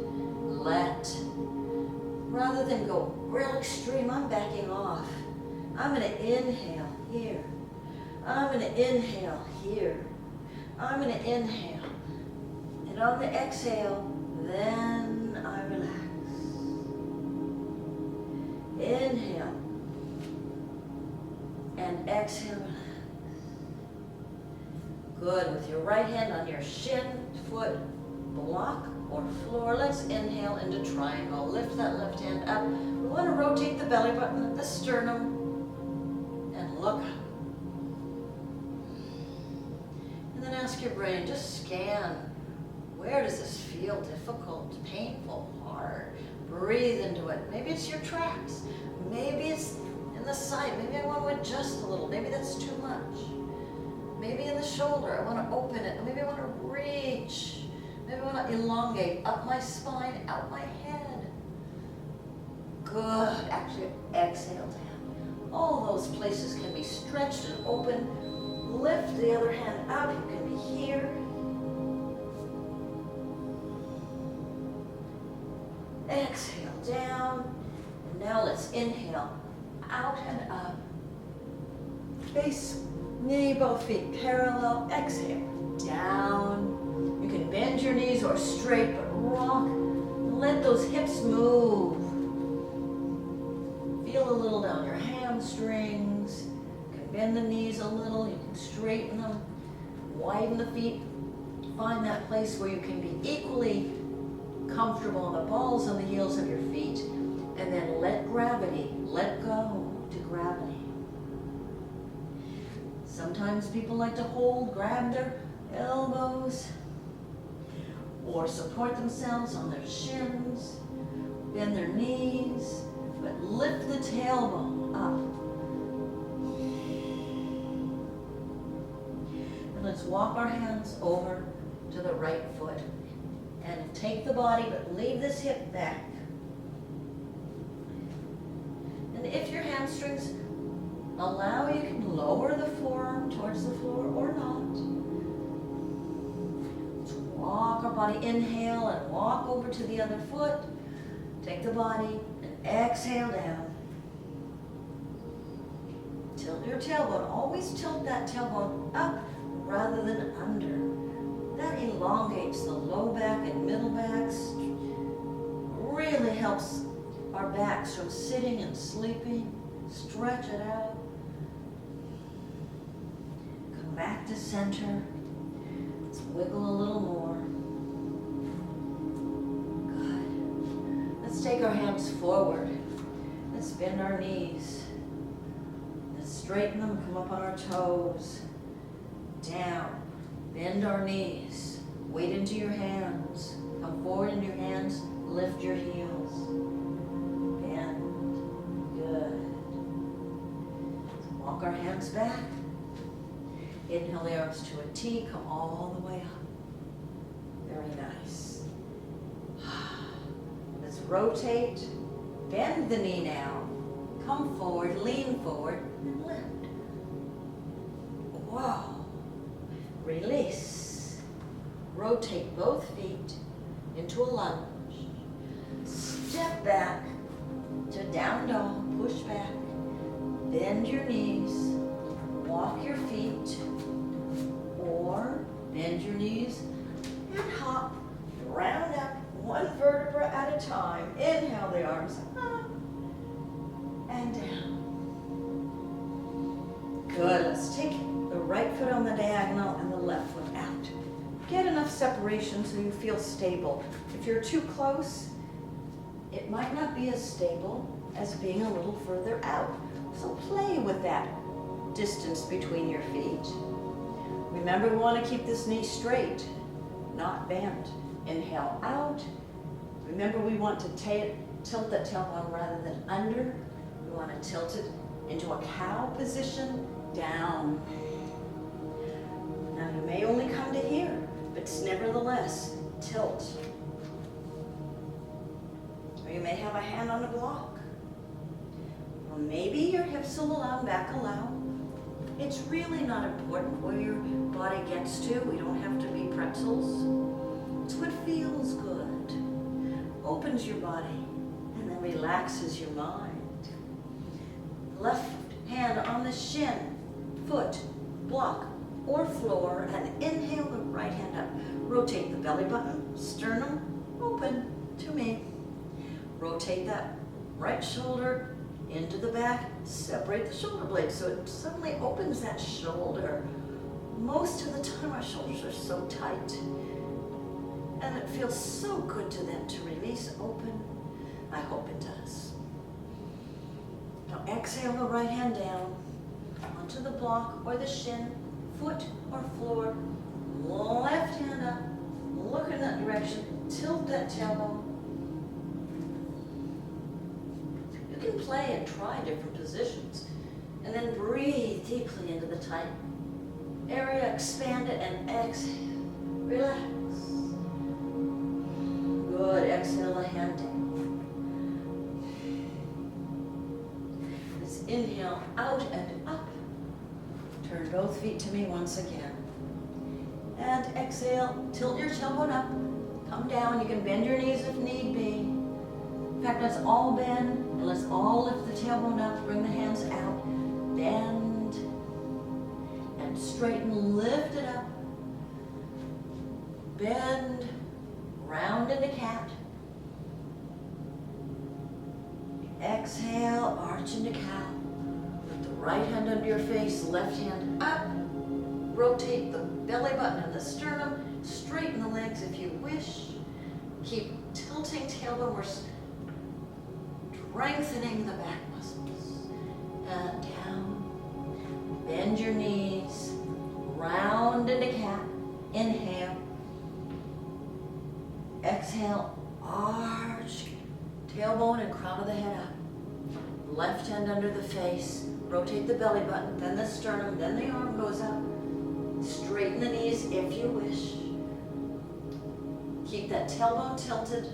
Rather than go real extreme, I'm backing off. I'm gonna inhale here. I'm gonna inhale here. I'm gonna inhale. And on the exhale, then I relax. Inhale. And exhale, relax. Good, with your right hand on your shin, foot, block, or floor. Let's inhale into triangle. Lift that left hand up. We want to rotate the belly button, the sternum, and look up. And then ask your brain, just scan. Where does this feel difficult, painful, hard? Breathe into it. Maybe it's your tracts. Maybe it's in the side. Maybe I want to adjust a little. Maybe that's too much. Maybe in the shoulder, I want to open it. Maybe I want to reach. Maybe I want to elongate up my spine, out my head. Good. Actually, exhale down. All those places can be stretched and open. Lift the other hand up. You can be here. Exhale down. And now let's inhale out and up. Face, knee, both feet parallel. Exhale down. You can bend your knees or straight, but rock. Let those hips move. Feel a little down your hamstrings. You can bend the knees a little. You can straighten them. Widen the feet. Find that place where you can be equally comfortable on the balls on the heels of your feet. And then let gravity, let go to gravity. Sometimes people like to grab their elbows, or support themselves on their shins, bend their knees, but lift the tailbone up. And let's walk our hands over to the right foot and take the body, but leave this hip back. And if your hamstrings allow, you can lower the forearm towards the floor or not. Walk our body, inhale and walk over to the other foot. Take the body and exhale down. Tilt your tailbone. Always tilt that tailbone up rather than under. That elongates the low back and middle backs. Really helps our backs from sitting and sleeping. Stretch it out. Come back to center. Let's wiggle a little more. Good. Let's take our hands forward. Let's bend our knees. Let's straighten them, come up on our toes. Down. Bend our knees. Weight into your hands. Come forward into your hands. Lift your heels. Bend. Good. Walk our hands back. Inhale the arms to a T, come all the way up. Very nice. Let's rotate, bend the knee now. Come forward, lean forward, and lift. Whoa. Release. Rotate both feet into a lunge. Step back to down dog, push back. Bend your knees, walk your feet, or bend your knees and hop, round up, one vertebra at a time. Inhale the arms up and down. get enough separation so you feel stable. If you're too close, it might not be as stable as being a little further out. So play with that distance between your feet. Remember, we want to keep this knee straight, not bent. Inhale out. Remember, we want to tilt that tailbone rather than under. We want to tilt it into a cow position, down. Now you may only come to here, but nevertheless, tilt. Or you may have a hand on the block. Or maybe your hips will allow, back allow. It's really not important where your body gets to. We don't have to be pretzels. It's what feels good. Opens your body and then relaxes your mind. Left hand on the shin, foot, block, or floor, and inhale the right hand up. Rotate the belly button, sternum, open to me. Rotate that right shoulder into the back, separate the shoulder blades so it suddenly opens that shoulder. Most of the time our shoulders are so tight, and it feels so good to them to release open. I hope it does. Now exhale the right hand down onto the block or the shin, foot or floor. Left hand up, look in that direction, tilt that tailbone. You can play and try different positions, and then breathe deeply into the tight area, expand it, and exhale. Relax. Good, exhale the hand down. Let's inhale out and up. Turn both feet to me once again. And exhale, tilt your tailbone up, come down. You can bend your knees if need be. In fact, let's all bend, and let's all lift the tailbone up, bring the hands out, bend, and straighten, lift it up, bend, round into cat. Exhale, arch into cow. Put the right hand under your face, left hand up. Rotate the belly button and the sternum. Straighten the legs if you wish. Keep tilting tailbone. We're strengthening the back muscles. And down. Bend your knees. Round into cat. Inhale. Exhale. Arch. Tailbone and crown of the head up. Left hand under the face. Rotate the belly button, then the sternum, then the arm goes up. Straighten the knees if you wish. Keep that tailbone tilted.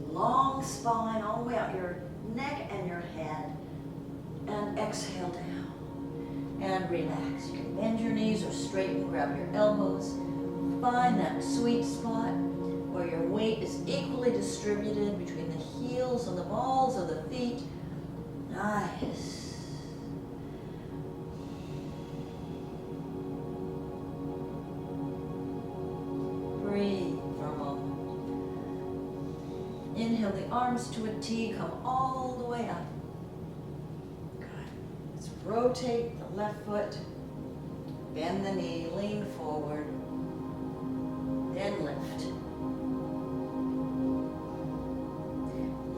Long spine all the way out your neck and your head. And exhale down. And relax. You can bend your knees or straighten, grab your elbows. Find that sweet spot where your weight is equally distributed between the heels and the balls of the feet. Nice. Breathe for a moment. Inhale the arms to a T, come all the way up. Good. Let's rotate the left foot, bend the knee, lean forward, then lift.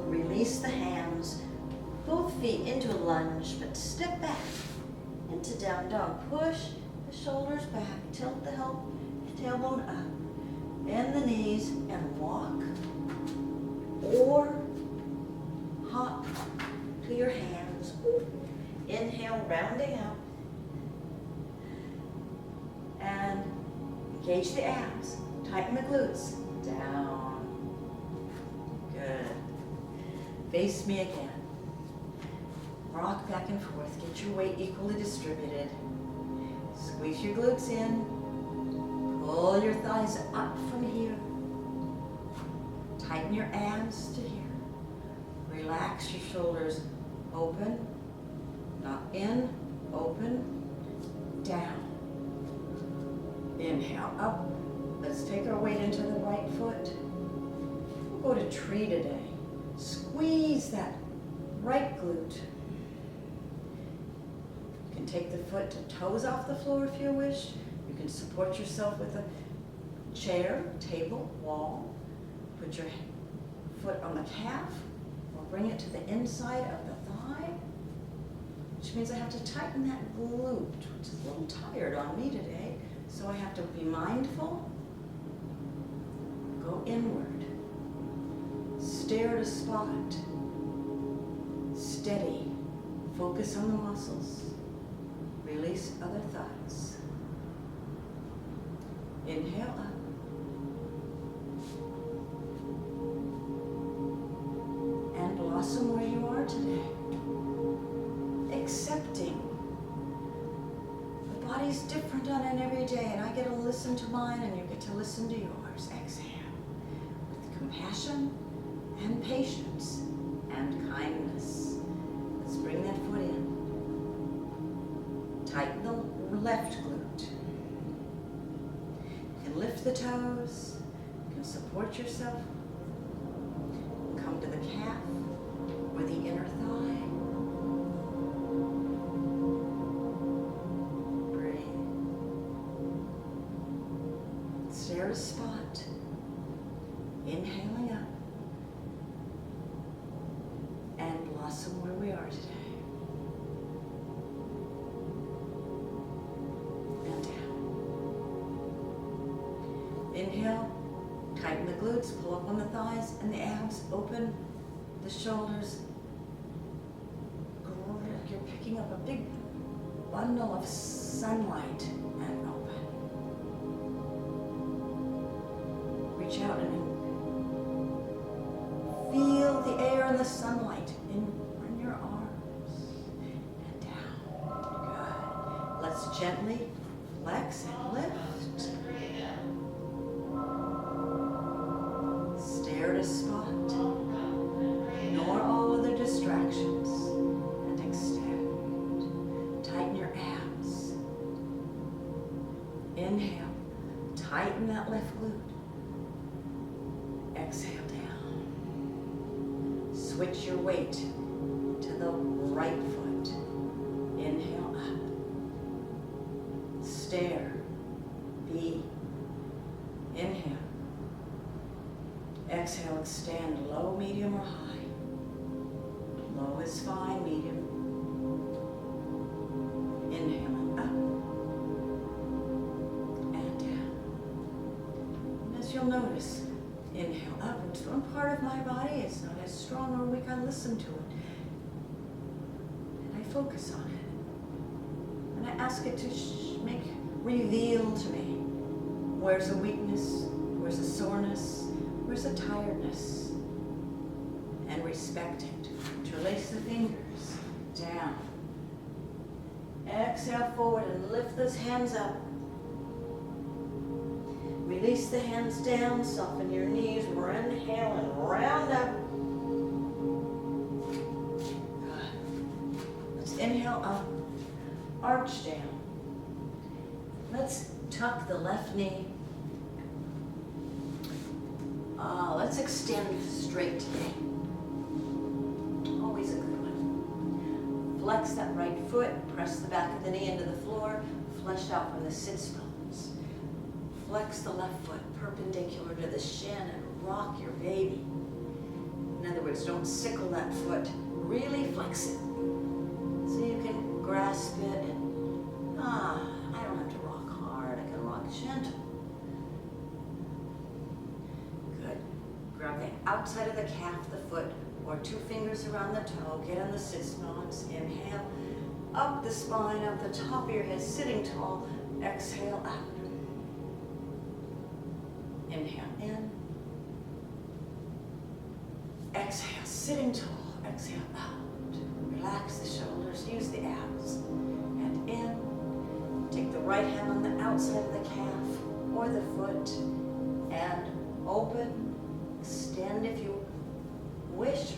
Release the hands, both feet into a lunge, but step back into down dog. Push the shoulders back, tilt the tailbone up, bend the knees and walk or hop to your hands. Inhale, rounding out, and engage the abs, tighten the glutes, down. Good. Face me again. Rock back and forth. Get your weight equally distributed. Squeeze your glutes in. Pull your thighs up from here. Tighten your abs to here. Relax your shoulders. Open. Not in. Open. Down. Inhale up. Let's take our weight into the right foot. We'll go to tree today. Squeeze that right glute. You can take the foot to toes off the floor if you wish. You can support yourself with a chair, table, wall. Put your foot on the calf, or bring it to the inside of the thigh, which means I have to tighten that glute, which is a little tired on me today. So I have to be mindful, go inward, stare at a spot, steady, focus on the muscles, release other thoughts. Inhale up. And blossom where you are today. Accepting. The body's different on an every day, and I get to listen to mine and you get to listen to yours. Exhale. With compassion and patience and kindness. Let's bring that foot in. Tighten the left glute. You can lift the toes. You can support yourself. Come to the calf or the inner thigh. Breathe. Stare at a spot. Inhaling up. And blossom where we are today. Inhale, tighten the glutes, pull up on the thighs and the abs, open the shoulders. You're picking up a big bundle of sunlight and open. Reach out and feel the air and the sunlight in your arms and down. Good. Let's gently flex and lift. Stare at a spot. Ignore all other distractions and extend. Tighten your abs. Inhale. Tighten that left glute. Exhale down. Switch your weight to the right foot. Inhale up. Stare. Be. Inhale. Exhale, extend, low, medium, or high. Low is fine, medium. Inhaling up and down. And as you'll notice, inhale up, it's one part of my body, it's not as strong or weak, I listen to it. And I focus on it. And I ask it to reveal to me where's a weakness, where's a soreness, where's a tiredness, and respect it. Interlace the fingers, down. Exhale forward and lift those hands up. Release the hands down, soften your knees, inhale and round up. Good. Let's inhale up, arch down. Let's tuck the left knee. Let's extend straight today. Always a good one. Flex that right foot, press the back of the knee into the floor, flesh out from the sits bones. Flex the left foot perpendicular to the shin and rock your baby. In other words, don't sickle that foot, really flex it. So you can grasp it and, I don't have to rock hard, I can rock gentle. Grab the outside of the calf, the foot, or 2 fingers around the toe. Get on the sits bones. Inhale, up the spine, up the top of your head, sitting tall. Exhale out. Inhale in. Exhale, sitting tall. Exhale out. Relax the shoulders, use the abs. And in. Take the right hand on the outside of the calf or the foot and open. Extend if you wish.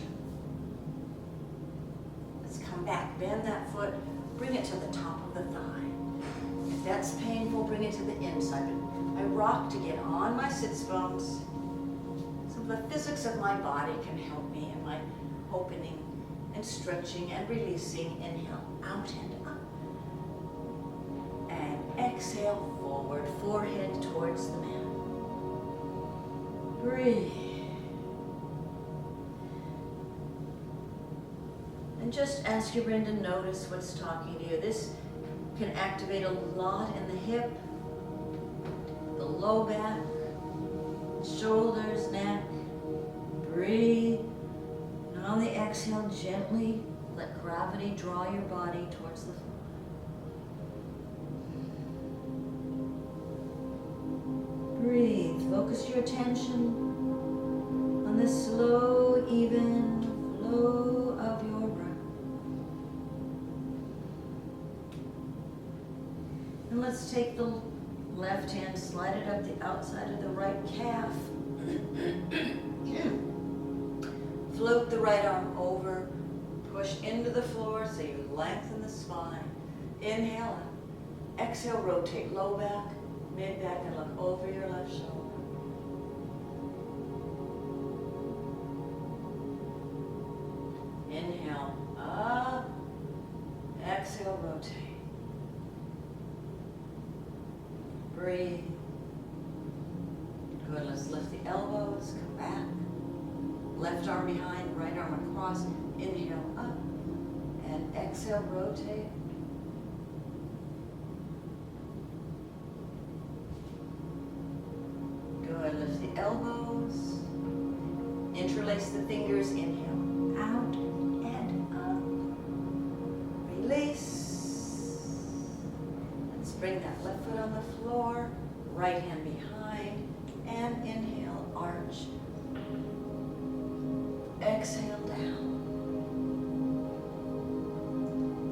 Let's come back. Bend that foot. Bring it to the top of the thigh. If that's painful, bring it to the inside. I rock to get on my sits bones. So the physics of my body can help me in my opening and stretching and releasing. Inhale, out and up. And exhale, forward, forehead towards the mat. Breathe. And just ask your brain to notice what's talking to you. This can activate a lot in the hip, the low back, shoulders, neck. Breathe. And on the exhale, gently let gravity draw your body towards the floor. Breathe. Focus your attention on the slow, even flow of your breath. And let's take the left hand, slide it up the outside of the right calf. Float the right arm over, push into the floor so you lengthen the spine. Inhale up. Exhale, rotate low back, mid back, and look over your left shoulder. Inhale up. Exhale, rotate. Breathe. Good, let's lift the elbows, come back. Left arm behind, right arm across. Inhale up. And exhale, rotate. Good, lift the elbows. Interlace the fingers, inhale, out and up. Release. Let's bring that left foot on the floor, right hand behind, and inhale, arch. Exhale down.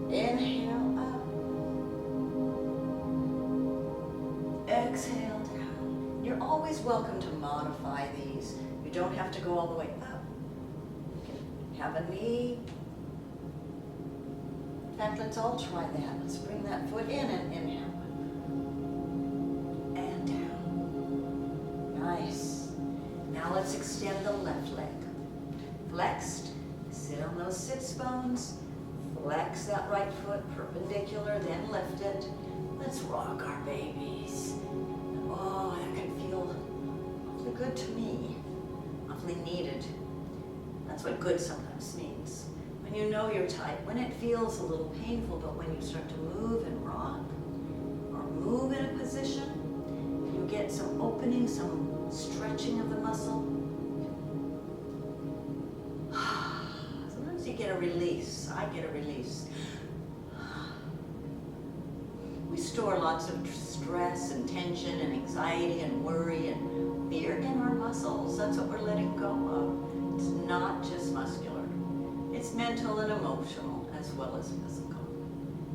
Inhale up. Exhale down. You're always welcome to modify these. You don't have to go all the way up. You can have a knee. In fact, let's all try that. Let's bring that foot in and inhale. And down. Nice. Now let's extend the left leg. Flexed, sit on those sits bones, flex that right foot perpendicular, then lift it. Let's rock our babies. Oh, that can feel awfully good to me, awfully needed. That's what good sometimes means. When you know you're tight, when it feels a little painful, but when you start to move and rock, or move in a position, you get some opening, some stretching of the muscle. Sometimes you get a release. I get a release. We store lots of stress and tension and anxiety and worry and fear in our muscles. That's what we're letting go of. It's not just muscular. It's mental and emotional as well as physical.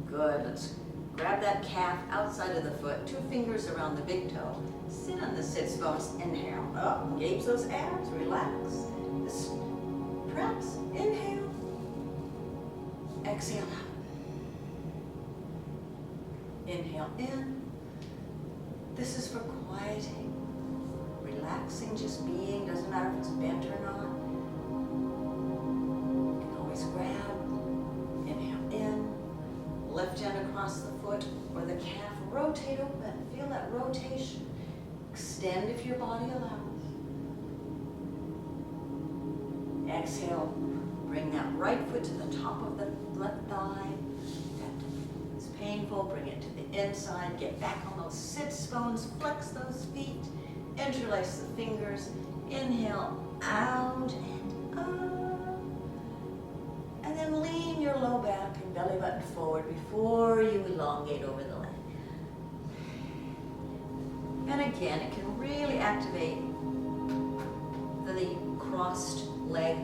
Good. Let's grab that calf outside of the foot, 2 fingers around the big toe. Sit on the sits bones. Inhale. Up. Engage those abs. Relax. This traps. Inhale. Exhale out. Inhale in. This is for quieting, relaxing, just being. Doesn't matter if it's bent or not. You can always grab. Inhale in. Left hand across the foot or the calf. Rotate open. Feel that rotation. Extend if your body allows. Exhale. Bring that right foot to the top of the left thigh. That is painful. Bring it to the inside. Get back on those sits bones. Flex those feet. Interlace the fingers. Inhale out and up. And then lean your low back and belly button forward before you elongate over the leg. And again, it can really activate the crossed leg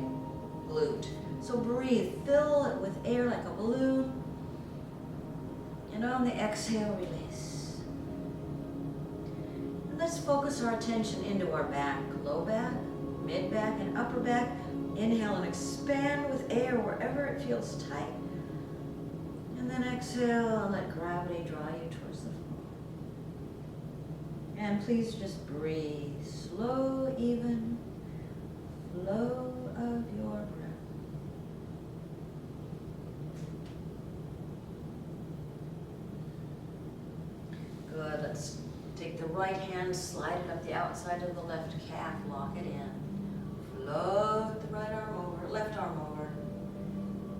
glute. So breathe, fill it with air like a balloon. And on the exhale, release. And let's focus our attention into our back, low back, mid back, and upper back. Inhale and expand with air wherever it feels tight. And then exhale and let gravity draw you towards the floor. And please just breathe. Slow, even flow of your breath. Good. Let's take the right hand, slide it up the outside of the left calf, lock it in. Float the right arm over, left arm over.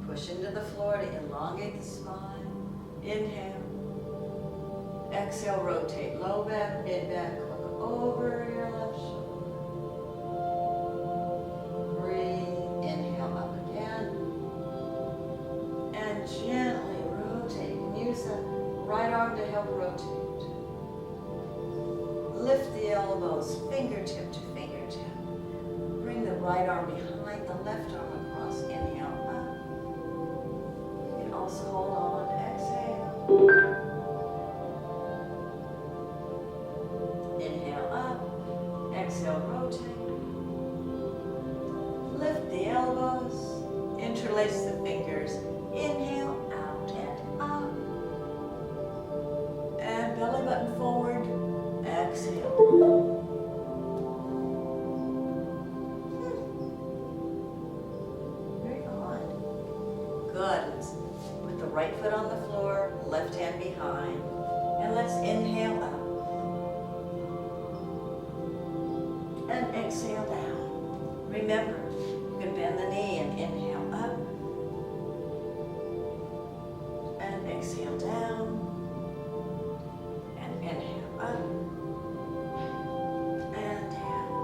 Push into the floor to elongate the spine. Inhale. Exhale, rotate low back, mid back, look over your left shoulder. Breathe, inhale up again. And gently rotate. And use the right arm to help rotate. Lift the elbows, fingertip to fingertip. Bring the right arm behind the left arm across. Inhale up. You can also hold on. Exhale. Inhale up. Exhale, rotate. Lift the elbows. Interlace the fingers. Inhale, out and up. And belly button forward. Exhale. Very good. Good. Let's put the right foot on the floor, left hand behind. And let's inhale up. And exhale down. Remember, you can bend the knee and inhale up. And exhale down. And inhale up. And down.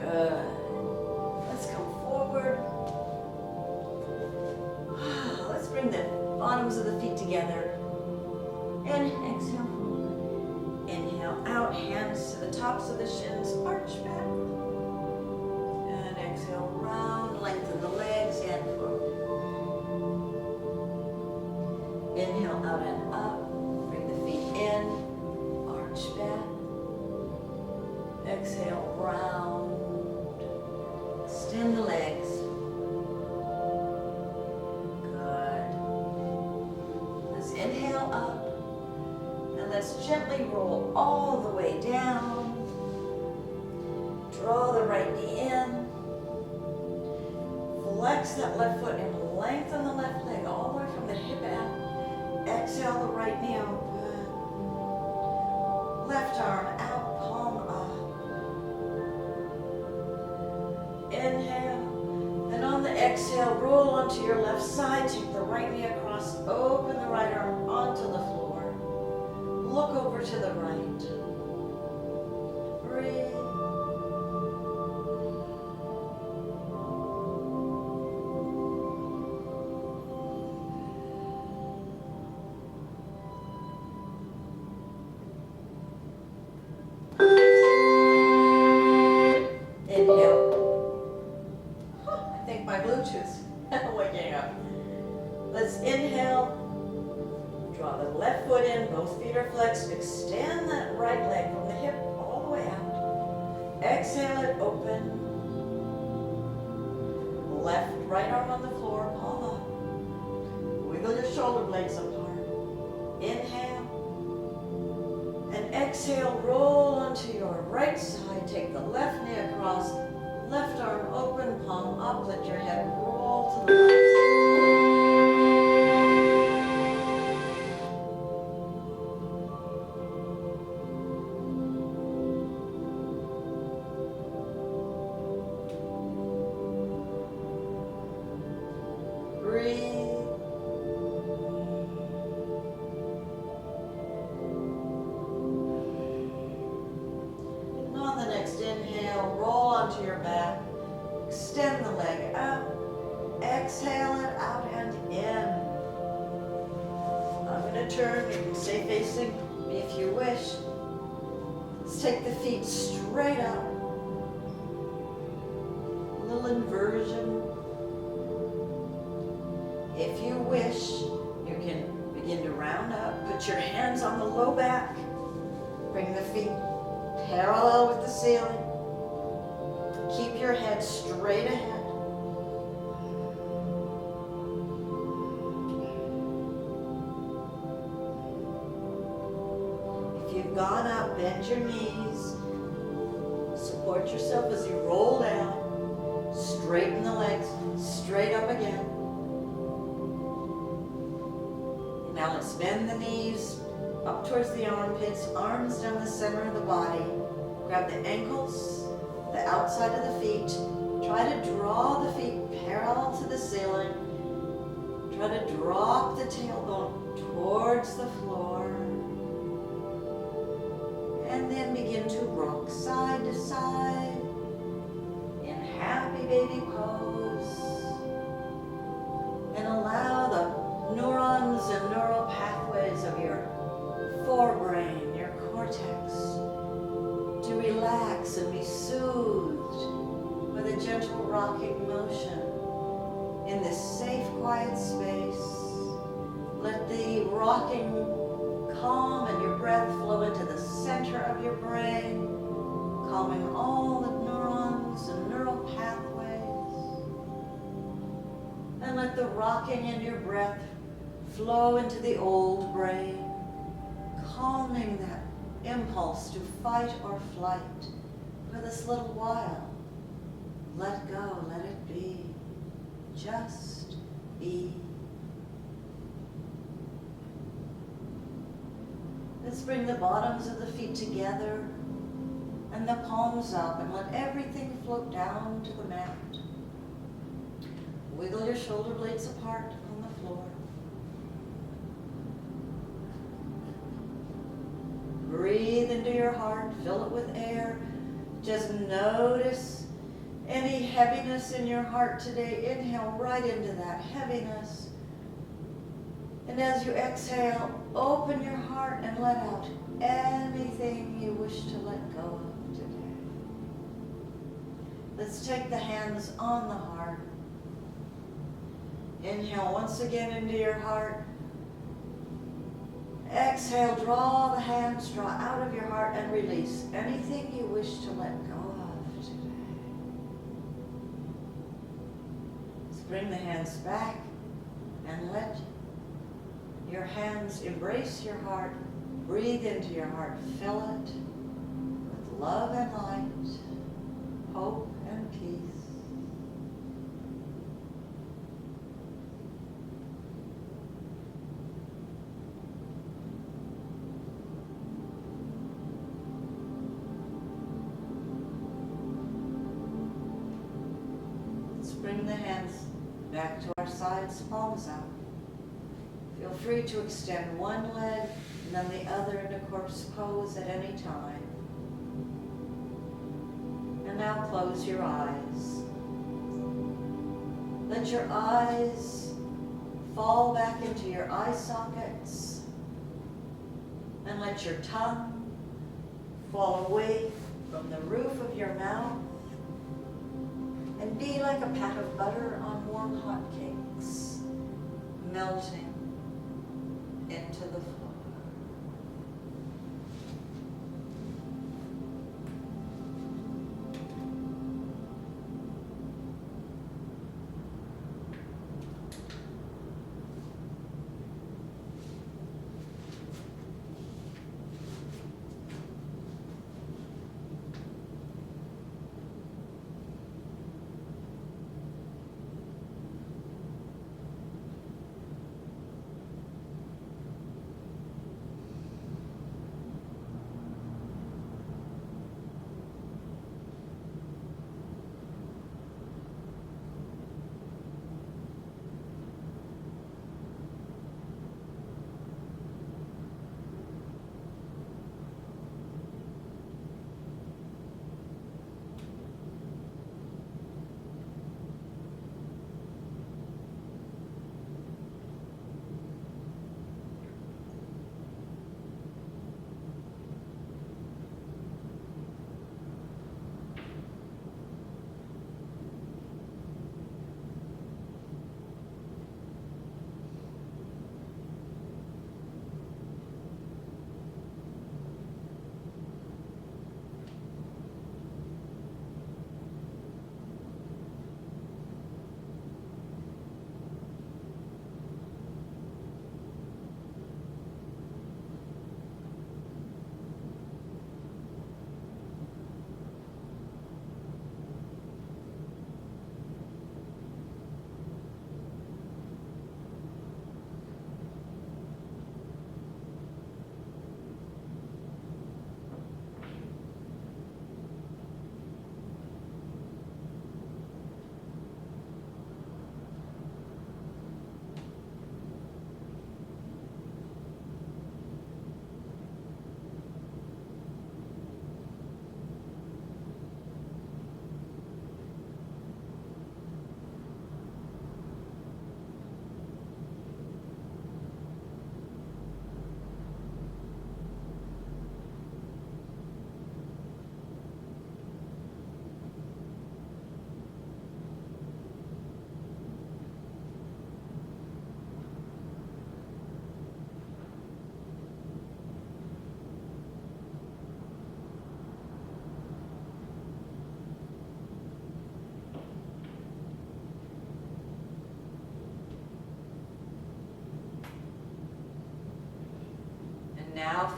Good. Let's come forward. Let's bring the bottoms of the feet together. And exhale forward. Inhale out, hands to the tops of the shins, arch back. And exhale, round, lengthen the legs and forward. Inhale out and up. Bring the feet in, arch back. Exhale, round. Extend the legs. Good. Let's inhale up. And let's gently roll all the way down. Draw the right knee in. Flex that left foot and lengthen the left leg all the way from the hip out. Exhale the right knee open. Left arm out, palm up. Inhale. And on the exhale, roll onto your left side. Take the right knee across. Open the right arm onto the floor. Look over to the right. Breathe. Inhale. I think my Bluetooth's waking up. Let's inhale. Draw the left foot in, both feet are flexed. Extend that right leg from the hip all the way out. Exhale it, open. Left, right arm on the floor, palm up. Wiggle your shoulder blades apart. Inhale. And exhale, roll onto your right side. Take the left knee across. Left arm open, palm up. Let your head roll to the right. Breathe. And on the next inhale, roll onto your back. Extend the leg up. Exhale it out and in. I'm going to turn. You can stay facing me if you wish. Let's take the feet straight up. A little inversion. If you wish, you can begin to round up. Put your hands on the low back. Bring the feet parallel with the ceiling. Keep your head straight ahead. If you've gone up, bend your knees. Support yourself as you roll down. Straighten the legs, straight up again. Now let's bend the knees, Up towards the armpits, arms down the center of the body. Grab the ankles, the outside of the feet. Try to draw the feet parallel to the ceiling. Try to drop the tailbone towards the floor. And then begin to rock side to side in happy baby pose. And allow the neurons and neural pathways of your forebrain, your cortex, to relax and be soothed with a gentle rocking motion in this safe, quiet space. Let the rocking calm and your breath flow into the center of your brain, calming all the neurons and neural pathways. And let the rocking in your breath flow into the old brain, calming that impulse to fight or flight for this little while. Let go, let it be. Just be. Let's bring the bottoms of the feet together and the palms up, and let everything float down to the mat. Wiggle your shoulder blades apart on the floor. Breathe into your heart, fill it with air. Just notice any heaviness in your heart today. Inhale right into that heaviness. And as you exhale, open your heart and let out anything you wish to let go of today. Let's take the hands on the heart. Inhale once again into your heart. Exhale, draw the hands, draw out of your heart and release anything you wish to let go of today. Let's bring the hands back and let your hands embrace your heart. Breathe into your heart, fill it with love and light, hope and peace. Bring the hands back to our sides, palms out. Feel free to extend one leg and then the other into corpse pose at any time. And now close your eyes. Let your eyes fall back into your eye sockets, and let your tongue fall away from the roof of your mouth. And be like a pat of butter on warm hot cakes, melting into the floor.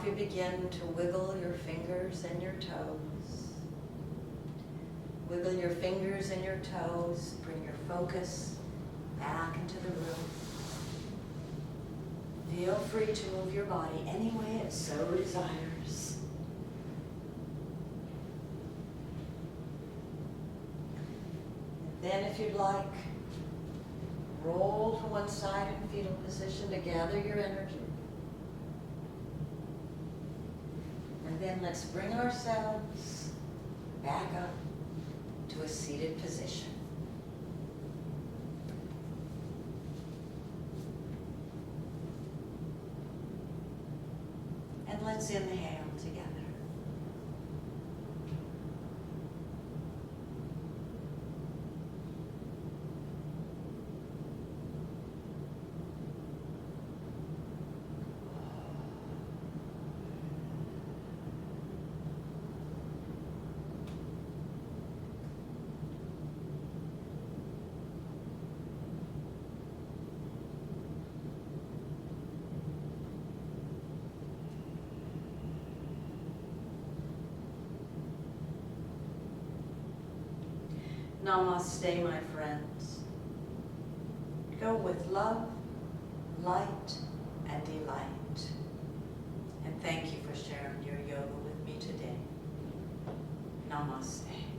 if you begin to wiggle your fingers and your toes. Wiggle your fingers and your toes. Bring your focus back into the room. Feel free to move your body any way it so desires. Then if you'd like, roll to one side in fetal position to gather your energy. And then let's bring ourselves back up to a seated position. And let's inhale together. Namaste, my friends. Go with love, light, and delight. And thank you for sharing your yoga with me today. Namaste.